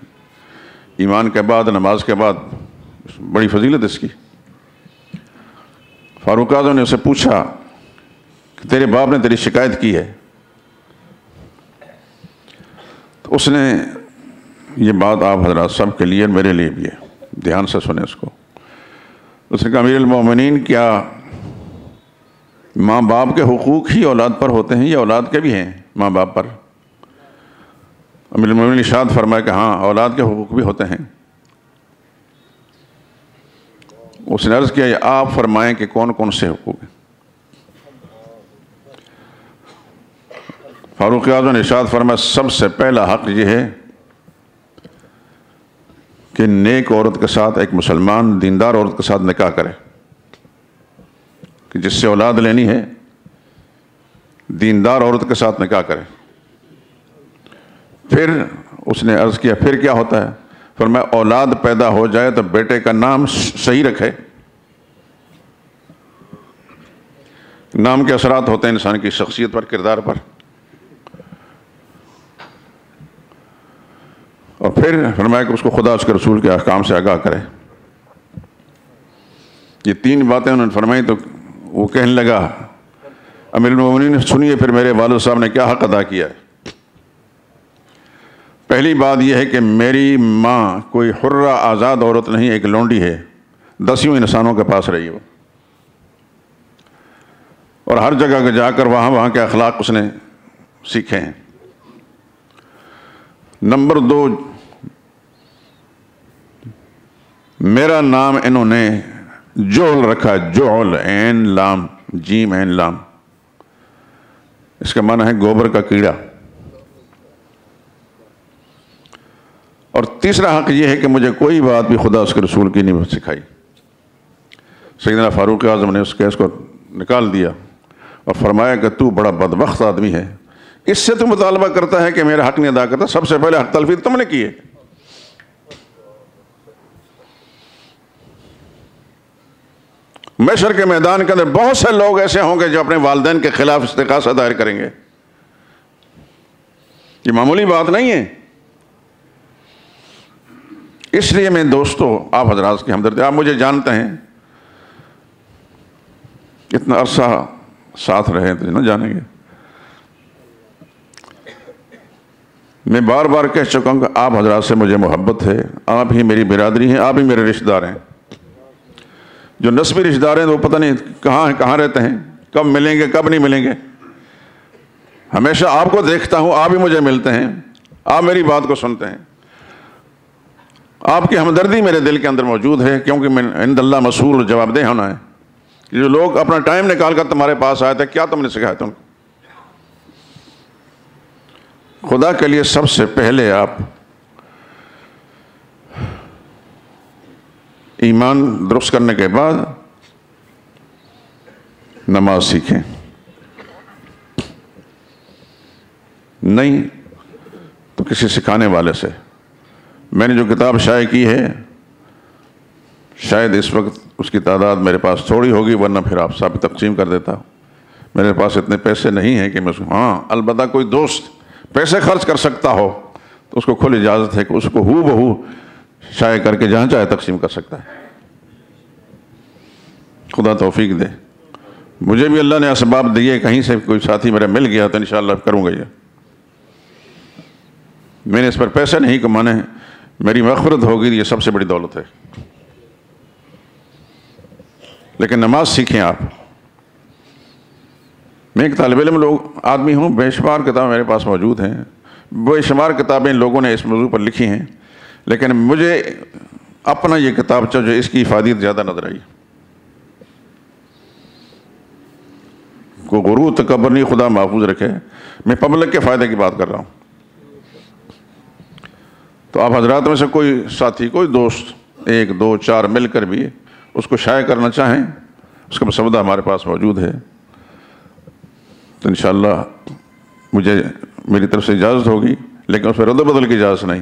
ایمان کے بعد نماز کے بعد بڑی فضیلت اس کی. فاروق اعظم نے اسے پوچھا کہ تیرے باپ نے تیری شکایت کی ہے. تو اس نے یہ بات آپ حضرات سب کے لیے, میرے لیے بھی ہے, دھیان سے سنیں اس کو. اس نے کہا امیر المومنین, کیا ماں باپ کے حقوق ہی اولاد پر ہوتے ہیں یا اولاد کے بھی ہیں ماں باپ پر؟ امیر المومنین ارشاد فرمایا کہ ہاں, اولاد کے حقوق بھی ہوتے ہیں. اس نے عرض کیا آپ فرمائیں کہ کون کون سے حقوق ہیں؟ فاروق اعظم نے ارشاد فرمایا سب سے پہلا حق یہ ہے کہ نیک عورت کے ساتھ, ایک مسلمان دیندار عورت کے ساتھ نکاح کرے, کہ جس سے اولاد لینی ہے دیندار عورت کے ساتھ نکاح کرے. پھر اس نے عرض کیا پھر کیا ہوتا ہے؟ فرمایا اولاد پیدا ہو جائے تو بیٹے کا نام صحیح رکھے. نام کے اثرات ہوتے ہیں انسان کی شخصیت پر, کردار پر. اور پھر فرمایا کہ اس کو خدا اس کے رسول کے احکام سے آگاہ کرے. یہ تین باتیں انہوں نے فرمائی. تو وہ کہنے لگا امیر المومنین سنیے پھر میرے والد صاحب نے کیا حق ادا کیا ہے. پہلی بات یہ ہے کہ میری ماں کوئی حرہ آزاد عورت نہیں, ایک لونڈی ہے, 10 انسانوں کے پاس رہی وہ, اور ہر جگہ جا کر وہاں کے اخلاق اس نے سیکھے ہیں. نمبر 2, میرا نام انہوں نے جوہل رکھا, جوہل, عین لام جیم عین لام, اس کا معنی ہے گوبر کا کیڑا. اور تیسرا حق یہ ہے کہ مجھے کوئی بات بھی خدا اس کے رسول کی نہیں سکھائی. سیدنا فاروق اعظم نے اس کیس کو نکال دیا اور فرمایا کہ تو بڑا بدبخت آدمی ہے, اس سے تو مطالبہ کرتا ہے کہ میرا حق نہیں ادا کرتا. سب سے پہلے حق تلفی تم نے کی ہے. محشر کے میدان کے اندر بہت سے لوگ ایسے ہوں گے جو اپنے والدین کے خلاف استغاثہ دائر کریں گے. یہ معمولی بات نہیں ہے. اس لیے میں دوستو آپ حضرات کی ہمدردی, آپ مجھے جانتے ہیں, اتنا عرصہ ساتھ رہے تو نہ جانیں گے. میں بار بار کہہ چکا ہوں کہ آپ حضرات سے مجھے محبت ہے, آپ ہی میری برادری ہیں, آپ ہی میرے رشتہ دار ہیں. جو نسبی رشتہ دار ہیں وہ پتہ نہیں کہاں رہتے ہیں, کب ملیں گے کب نہیں ملیں گے. ہمیشہ آپ کو دیکھتا ہوں, آپ ہی مجھے ملتے ہیں, آپ میری بات کو سنتے ہیں. آپ کی ہمدردی میرے دل کے اندر موجود ہے, کیونکہ میں عند اللہ مسئول جواب دہ ہونا ہے. جو لوگ اپنا ٹائم نکال کر تمہارے پاس آئے تھے, کیا تم نے سکھایا تم کو؟ خدا کے لیے سب سے پہلے آپ ایمان درست کرنے کے بعد نماز سیکھیں. نہیں تو کسی سکھانے والے سے. میں نے جو کتاب شائع کی ہے شاید اس وقت اس کی تعداد میرے پاس تھوڑی ہوگی, ورنہ پھر آپ سب تقسیم کر دیتا. میرے پاس اتنے پیسے نہیں ہیں کہ میں ہاں البتہ کوئی دوست پیسے خرچ کر سکتا ہو تو اس کو کھلی اجازت ہے کہ اس کو ہو بہو شائع کر کے جہاں چاہے تقسیم کر سکتا ہے. خدا توفیق دے. مجھے بھی اللہ نے اسباب دیے, کہیں سے کوئی ساتھی میرا مل گیا تو انشاءاللہ کروں گا. یہ میں نے اس پر پیسے نہیں کمانے ہیں, میری مغفرت ہوگی, یہ سب سے بڑی دولت ہے. لیکن نماز سیکھیں آپ. میں ایک طالب علم آدمی ہوں, بے شمار کتابیں میرے پاس موجود ہیں, بے شمار کتابیں لوگوں نے اس موضوع پر لکھی ہیں, لیکن مجھے اپنا یہ کتابچہ جو اس کی افادیت زیادہ نظر آئی. کوئی غرور تکبر نہیں، خدا محفوظ رکھے۔ میں پبلک کے فائدے کی بات کر رہا ہوں۔ تو آپ حضرات میں سے کوئی ساتھی، کوئی دوست 1 2 4 مل کر بھی اس کو شائع کرنا چاہیں، اس کا مسودہ ہمارے پاس موجود ہے، تو انشاءاللہ مجھے میری طرف سے اجازت ہوگی، لیکن اس پہ رد و بدل کی اجازت نہیں۔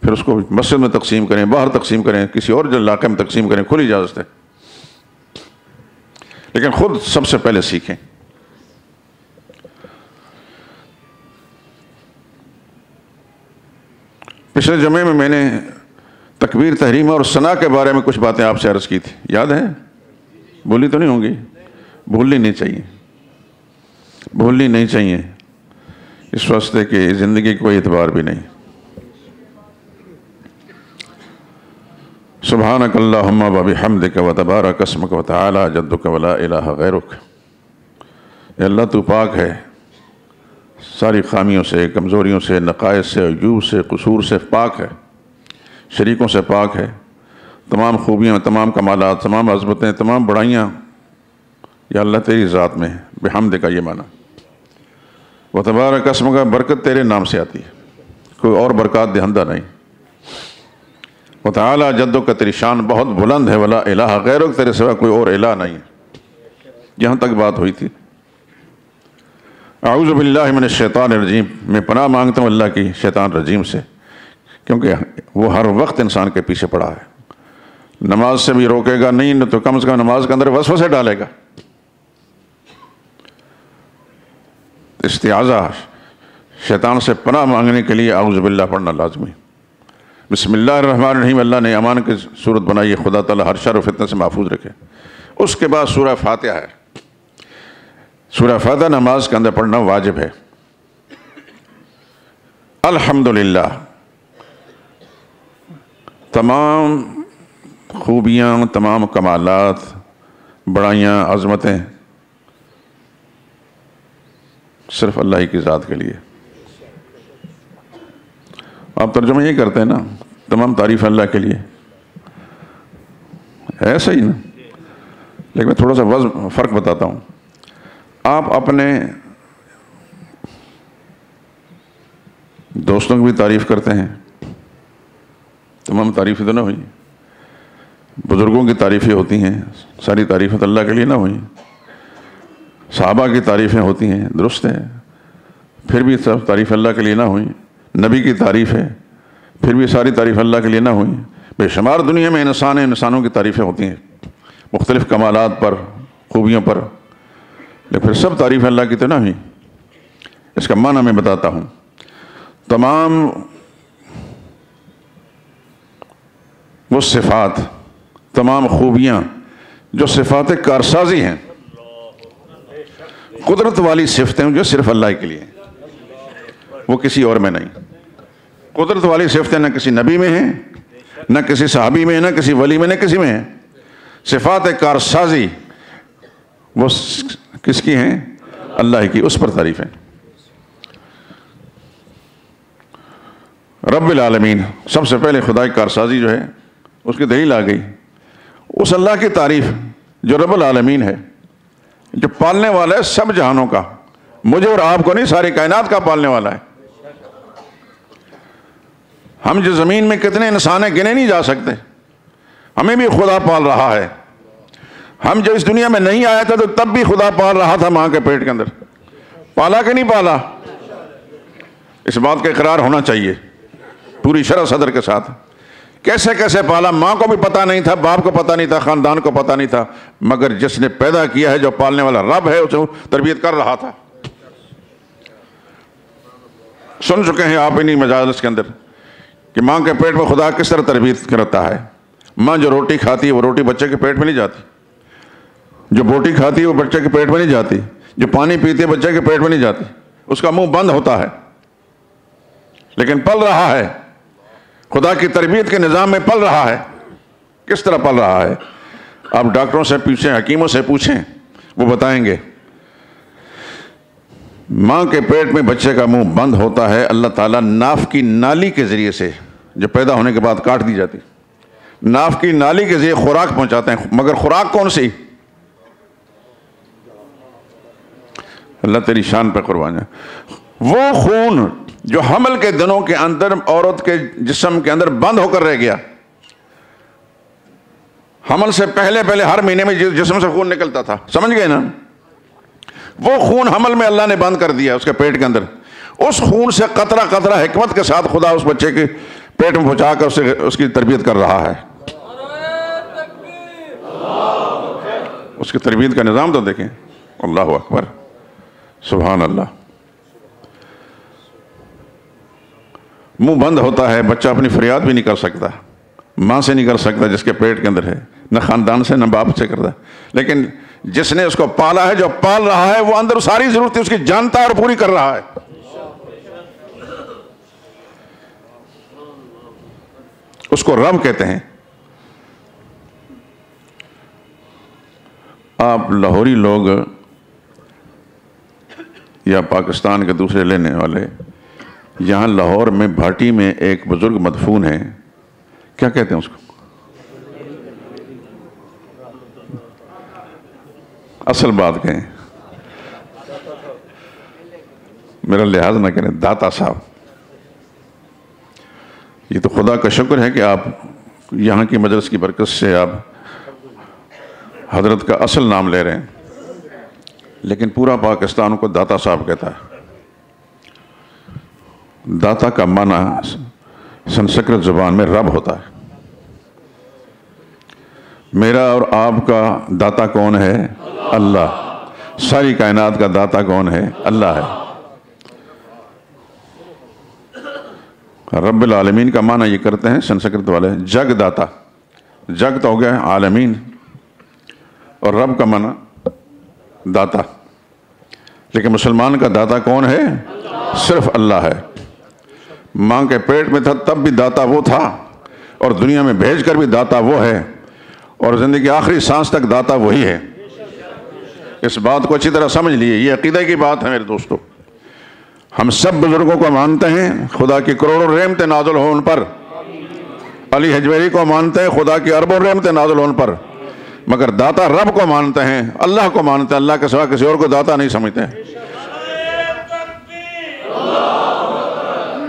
پھر اس کو مسجد میں تقسیم کریں، باہر تقسیم کریں، کسی اور علاقے میں تقسیم کریں، کھلی اجازت ہے، لیکن خود سب سے پہلے سیکھیں۔ پچھلے جمعے میں نے تکبیر تحریمہ اور ثنا کے بارے میں کچھ باتیں آپ سے عرض کی تھی، یاد ہے؟ بھولی تو نہیں ہوں گی؟ بھولنی نہیں چاہیے، بھولنی نہیں چاہیے، اس واسطے کہ زندگی کوئی اعتبار بھی نہیں۔ سبحانک اللہم و بحمدک و تبارک اسمک و تعالی جدک و لا الہ غیرک۔ اے اللہ تو پاک ہے، ساری خامیوں سے، کمزوریوں سے، نقائص سے، عیوب سے، قصور سے پاک ہے، شریکوں سے پاک ہے۔ تمام خوبیاں، تمام کمالات، تمام عظمتیں، تمام بڑائیاں یا اللہ تیری ذات میں ہے۔ بحمد کا یہ معنی، و تبارک اسمک کا برکت تیرے نام سے آتی ہے، کوئی اور برکات دہندہ نہیں۔ و تعالی جدک کا تیری شان بہت بلند ہے، ولا الہ غیرک، تیرے سوا کوئی اور الہ نہیں ہے۔ یہاں تک بات ہوئی تھی۔ اعوذ باللہ من الشیطان الرجیم، میں پناہ مانگتا ہوں اللہ کی شیطان رجیم سے، کیونکہ وہ ہر وقت انسان کے پیچھے پڑا ہے۔ نماز سے بھی روکے گا نہیں تو کم از کم نماز کے اندر وسوسے ڈالے گا۔ استعاذہ، شیطان سے پناہ مانگنے کے لیے اعوذ باللہ پڑھنا لازمی۔ بسم اللہ الرحمن الرحیم، اللہ نے امان کی صورت بنائی ہے، خدا تعالیٰ ہر شر و فتنہ سے محفوظ رکھے۔ اس کے بعد سورہ فاتحہ ہے۔ سورہ فاتحہ نماز کے اندر پڑھنا واجب ہے۔ الحمدللہ، تمام خوبیاں، تمام کمالات، بڑائیاں، عظمتیں صرف اللہ ہی کی ذات کے لیے۔ آپ ترجمہ یہ کرتے ہیں نا، تمام تعریف اللہ کے لیے، ہے صحیح نا؟ لیکن میں تھوڑا سا فرق بتاتا ہوں۔ آپ اپنے دوستوں کی بھی تعریف کرتے ہیں، تمام تعریفیں تو نہ ہوئی، بزرگوں کی تعریفیں ہوتی ہیں، ساری تعریفیں تو اللہ کے لیے نہ ہوئی، صحابہ کی تعریفیں ہوتی ہیں، درست ہے، پھر بھی سب تعریف اللہ کے لیے نہ ہوئی، نبی کی تعریف ہے، پھر بھی ساری تعریف اللہ کے لیے نہ ہوئی، بے شمار دنیا میں انسانوں کی تعریفیں ہوتی ہیں مختلف کمالات پر، خوبیوں پر، لیکن پھر سب تعریف اللہ کی تو نہ ہوئی۔ اس کا معنی میں بتاتا ہوں۔ تمام وہ صفات، تمام خوبیاں جو صفات کارسازی ہیں، قدرت والی صفتیں جو صرف اللہ کے لیے ہیں، وہ کسی اور میں نہیں۔ قدرت والی صفتیں نہ کسی نبی میں ہیں، نہ کسی صحابی میں، نہ کسی ولی میں، نہ کسی میں ہیں۔ صفات کارسازی وہ کس کی ہیں؟ اللہ کی، اس پر تعریف ہے۔ رب العالمین، سب سے پہلے خدا کی کارسازی جو ہے اس کی دلیل آ گئی۔ اس اللہ کی تعریف جو رب العالمین ہے، جو پالنے والا ہے سب جہانوں کا، مجھے اور آپ کو نہیں، ساری کائنات کا پالنے والا ہے۔ ہم جو زمین میں کتنے انسان ہیں گنے نہیں جا سکتے، ہمیں بھی خدا پال رہا ہے۔ ہم جو اس دنیا میں نہیں آیا تھا تو تب بھی خدا پال رہا تھا ماں کے پیٹ کے اندر، پالا کہ نہیں پالا؟ اس بات کا اقرار ہونا چاہیے پوری شرح صدر کے ساتھ۔ کیسے کیسے پالا، ماں کو بھی پتہ نہیں تھا، باپ کو پتہ نہیں تھا، خاندان کو پتہ نہیں تھا، مگر جس نے پیدا کیا ہے، جو پالنے والا رب ہے، اسے تربیت کر رہا تھا۔ سن چکے ہیں آپ انہی مجالس کے اندر کہ ماں کے پیٹ میں خدا کس طرح تربیت کرتا ہے۔ ماں جو روٹی کھاتی ہے وہ روٹی بچے کے پیٹ میں نہیں جاتی، جو بوٹی کھاتی ہے وہ بچے کے پیٹ میں نہیں جاتی، جو پانی پیتی ہے بچے کے پیٹ میں نہیں جاتی، اس کا منہ بند ہوتا ہے، لیکن پل رہا ہے، خدا کی تربیت کے نظام میں پل رہا ہے۔ کس طرح پل رہا ہے؟ آپ ڈاکٹروں سے پوچھیں، حکیموں سے پوچھیں، وہ بتائیں گے۔ ماں کے پیٹ میں بچے کا منہ بند ہوتا ہے، اللہ تعالیٰ ناف کی نالی کے ذریعے سے، جو پیدا ہونے کے بعد کاٹ دی جاتی، ناف کی نالی کے ذریعے خوراک پہنچاتے ہیں، مگر خوراک کون سی؟ اللہ تیری شان پہ قربان جائیں۔ وہ خون جو حمل کے دنوں کے اندر عورت کے جسم کے اندر بند ہو کر رہ گیا، حمل سے پہلے ہر مہینے میں جسم سے خون نکلتا تھا، سمجھ گئے نا؟ وہ خون حمل میں اللہ نے بند کر دیا اس کے پیٹ کے اندر۔ اس خون سے قطرہ قطرہ حکمت کے ساتھ خدا اس بچے کے پیٹ میں پہنچا کر اس کی تربیت کر رہا ہے۔ اس کی تربیت کا نظام تو دیکھیں، اللہ اکبر، سبحان اللہ۔ منہ بند ہوتا ہے، بچہ اپنی فریاد بھی نہیں کر سکتا، ماں سے نہیں کر سکتا جس کے پیٹ کے اندر ہے، نہ خاندان سے نہ باپ سے کرتا، لیکن جس نے اس کو پالا ہے، جو پال رہا ہے، وہ اندر ساری ضرورتیں اس کی جانتا ہے اور پوری کر رہا ہے۔ اس کو رب کہتے ہیں۔ آپ لاہوری لوگ یا پاکستان کے دوسرے لینے والے، یہاں لاہور میں بھاٹی میں ایک بزرگ مدفون ہے، کیا کہتے ہیں اس کو؟ اصل بات کہیں، میرا لحاظ نہ کریں، داتا صاحب۔ یہ تو خدا کا شکر ہے کہ آپ یہاں کی مجلس کی برکت سے آپ حضرت کا اصل نام لے رہے ہیں، لیکن پورا پاکستان کو داتا صاحب کہتا ہے۔ داتا کا معنی سنسکرت زبان میں رب ہوتا ہے۔ میرا اور آپ کا داتا کون ہے؟ اللہ۔ ساری کائنات کا داتا کون ہے؟ اللہ ہے۔ رب العالمین کا معنی یہ کرتے ہیں سنسکرت والے، جگ داتا۔ جگ تو ہو گیا عالمین، اور رب کا معنی داتا۔ لیکن مسلمان کا داتا کون ہے؟ صرف اللہ ہے۔ ماں کے پیٹ میں تھا تب بھی داتا وہ تھا، اور دنیا میں بھیج کر بھی داتا وہ ہے، اور زندگی آخری سانس تک داتا وہی ہے۔ اس بات کو اچھی طرح سمجھ لیے، یہ عقیدہ کی بات ہے میرے دوستو۔ ہم سب بزرگوں کو مانتے ہیں، خدا کی کروڑوں رحمتیں نازل ہوں ان پر۔ علی حجویری کو مانتے ہیں، خدا کی اربوں رحمتیں نازل ہوں ان پر، مگر داتا رب کو مانتے ہیں، اللہ کو مانتے ہیں، اللہ کے سوا کسی اور کو داتا نہیں سمجھتے ہیں۔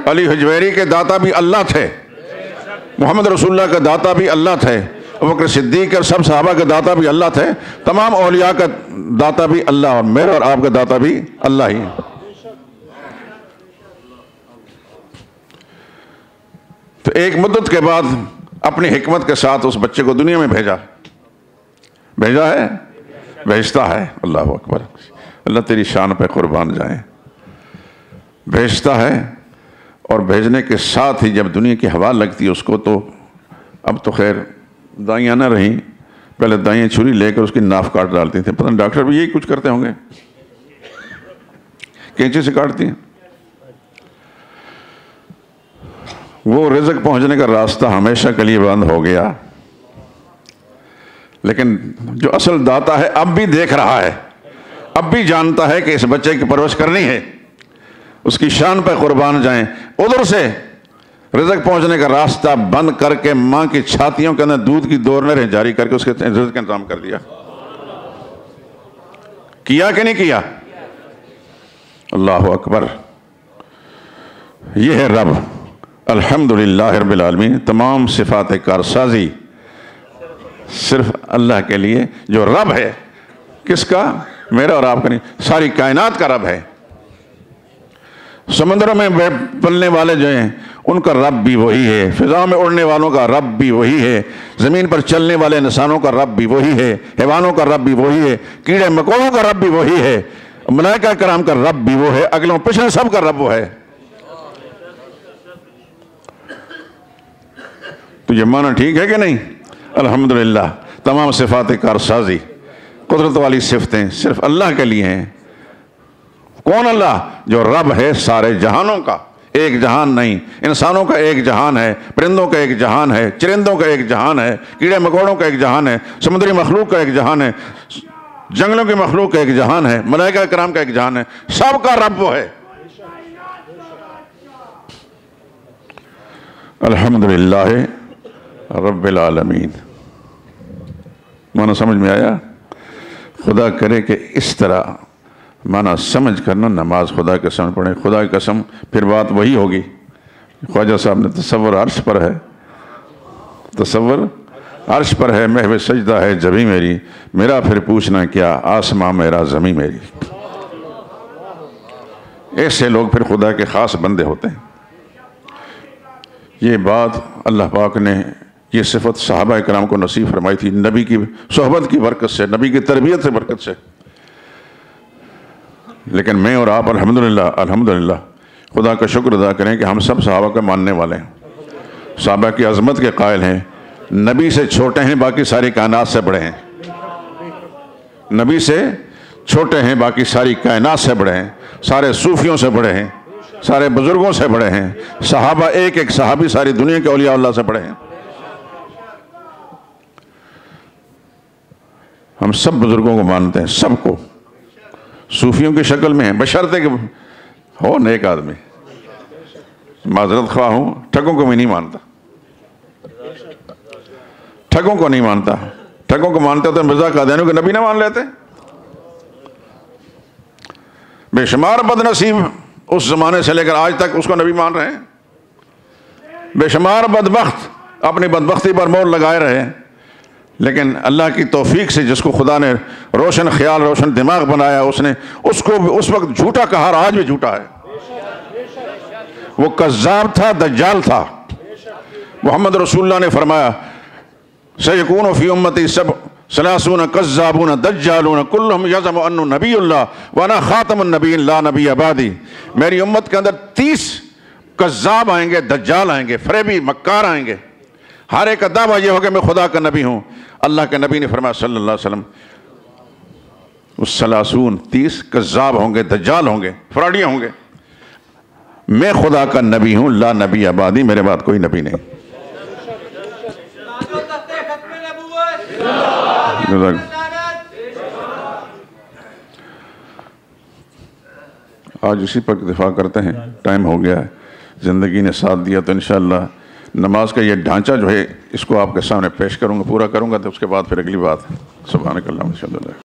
علی حجویری کے داتا بھی اللہ تھے، محمد رسول اللہ کے داتا بھی اللہ تھے، ابوبکر صدیق اور سب صحابہ کے داتا بھی اللہ تھے، تمام اولیاء کا داتا بھی اللہ، اور میرا اور آپ کا داتا بھی اللہ ہی ہے۔ تو ایک مدت کے بعد اپنی حکمت کے ساتھ اس بچے کو دنیا میں بھیجا ہے، بھیجتا ہے۔ اللہ اکبر، اللہ تیری شان پہ قربان جائیں۔ بھیجتا ہے، اور بھیجنے کے ساتھ ہی جب دنیا کی ہوا لگتی ہے اس کو، تو اب تو خیر دائیاں نہ رہیں، پہلے دائیں چھری لے کر اس کی ناف کاٹ ڈالتی تھیں۔ پتہ نہیں ڈاکٹر بھی یہی کچھ کرتے ہوں گے، کینچی سے کاٹتی ہیں۔ وہ رزق پہنچنے کا راستہ ہمیشہ کے لیے بند ہو گیا، لیکن جو اصل داتا ہے اب بھی دیکھ رہا ہے، اب بھی جانتا ہے کہ اس بچے کی پرورش کرنی ہے، اس کی شان پہ قربان جائیں۔ ادھر سے رزق پہنچنے کا راستہ بند کر کے ماں کی چھاتیوں کے اندر دودھ کی 2 نہریں جاری کر کے اس کے رزق کا انتظام کر دیا۔ کیا کہ نہیں کیا؟ اللہ اکبر، یہ ہے رب۔ الحمدللہ رب العالمین۔ تمام صفات کارسازی صرف اللہ کے لیے، جو رب ہے۔ کس کا؟ میرا اور آپ کا نہیں، ساری کائنات کا رب ہے۔ سمندروں میں پلنے والے جو ہیں ان کا رب بھی وہی ہے، فضا میں اڑنے والوں کا رب بھی وہی ہے، زمین پر چلنے والے انسانوں کا رب بھی وہی ہے، حیوانوں کا رب بھی وہی ہے، کیڑے مکوڑوں کا رب بھی وہی ہے، ملائکہ کرام کا رب بھی وہ ہے، اگلوں پچھلے سب کا رب وہ ہے۔ تو یہ معنی ٹھیک ہے کہ نہیں؟ الحمدللہ۔ تمام صفات کارسازی، قدرت والی صفتیں صرف اللہ کے لیے ہیں۔ کون اللہ؟ جو رب ہے سارے جہانوں کا، ایک جہان نہیں، انسانوں کا ایک جہان ہے، پرندوں کا ایک جہان ہے، چرندوں کا ایک جہان ہے، کیڑے مکوڑوں کا ایک جہان ہے، سمندری مخلوق کا ایک جہان ہے، جنگلوں کی مخلوق کا ایک جہان ہے، ملائکہ کرام کا ایک جہان ہے، سب کا رب وہ ہے۔ الحمدللہ رب العالمین۔ معنی سمجھ میں آیا؟ خدا کرے کہ اس طرح مانا سمجھ کر نماز خدا کی قسم پڑھیں. خدا کی قسم پھر بات وہی ہوگی. خواجہ صاحب نے تصور عرش پر ہے، تصور عرش پر ہے، محو سجدہ ہے جبھی میری، میرا پھر پوچھنا کیا آسماں میرا زمیں میری. ایسے لوگ پھر خدا کے خاص بندے ہوتے ہیں. یہ بات اللہ پاک نے یہ صفت صحابہ کرام کو نصیب فرمائی تھی نبی کی صحبت کی برکت سے، نبی کی تربیت سے برکت سے. لیکن میں اور آپ الحمدللہ خدا کا شکر ادا کریں کہ ہم سب صحابہ کے ماننے والے ہیں، صحابہ کی عظمت کے قائل ہیں. نبی سے چھوٹے ہیں، باقی ساری کائنات سے بڑے ہیں. نبی سے چھوٹے ہیں، باقی ساری کائنات سے بڑے ہیں، سارے صوفیوں سے بڑے ہیں، سارے بزرگوں سے بڑے ہیں. صحابہ ایک ایک صحابی ساری دنیا کے اولیاء اللہ سے بڑے ہیں. ہم سب بزرگوں کو مانتے ہیں، سب کو، صوفیوں کی شکل میں ہیں، بشرطے کہ ہو نیک آدمی. معذرت خواہ ہوں، ٹھگوں کو میں نہیں مانتا، ٹھگوں کو نہیں مانتا. ٹھگوں کو مانتے تو مرزا قادیانی کو نبی نہ مان لیتے. بے شمار بد نصیب اس زمانے سے لے کر آج تک اس کو نبی مان رہے ہیں. بے شمار بدبخت اپنی بدبختی پر مور لگائے رہے ہیں. لیکن اللہ کی توفیق سے جس کو خدا نے روشن خیال، روشن دماغ بنایا، اس نے اس کو اس وقت جھوٹا کہا اور آج بھی جھوٹا ہے. وہ کذاب تھا، دجال تھا. محمد رسول اللہ نے فرمایا سیکون فی امتی ثلاثون کذابون دجالون کلہم یزعم انہ نبی اللہ وانا خاتم النبیین لا نبی بعدی. میری امت کے اندر 30 کذاب آئیں گے، دجال آئیں گے، فریبی مکار آئیں گے. ہر ایک کا دعویٰ یہ ہوگا میں خدا کا نبی ہوں. اللہ کے نبی نے فرمایا صلی اللہ علیہ وسلم اس 30 کذاب ہوں گے، دجال ہوں گے، فراڈی ہوں گے. میں خدا کا نبی ہوں، لا نبی بعدی، میرے بعد کوئی نبی نہیں. آج اسی پر اکتفا کرتے ہیں، ٹائم ہو گیا ہے، زندگی نے ساتھ دیا تو انشاءاللہ نماز کا یہ ڈھانچہ جو ہے اس کو آپ کے سامنے پیش کروں گا، پورا کروں گا، تو اس کے بعد پھر اگلی بات. سبحانک اللہم و بحمدک.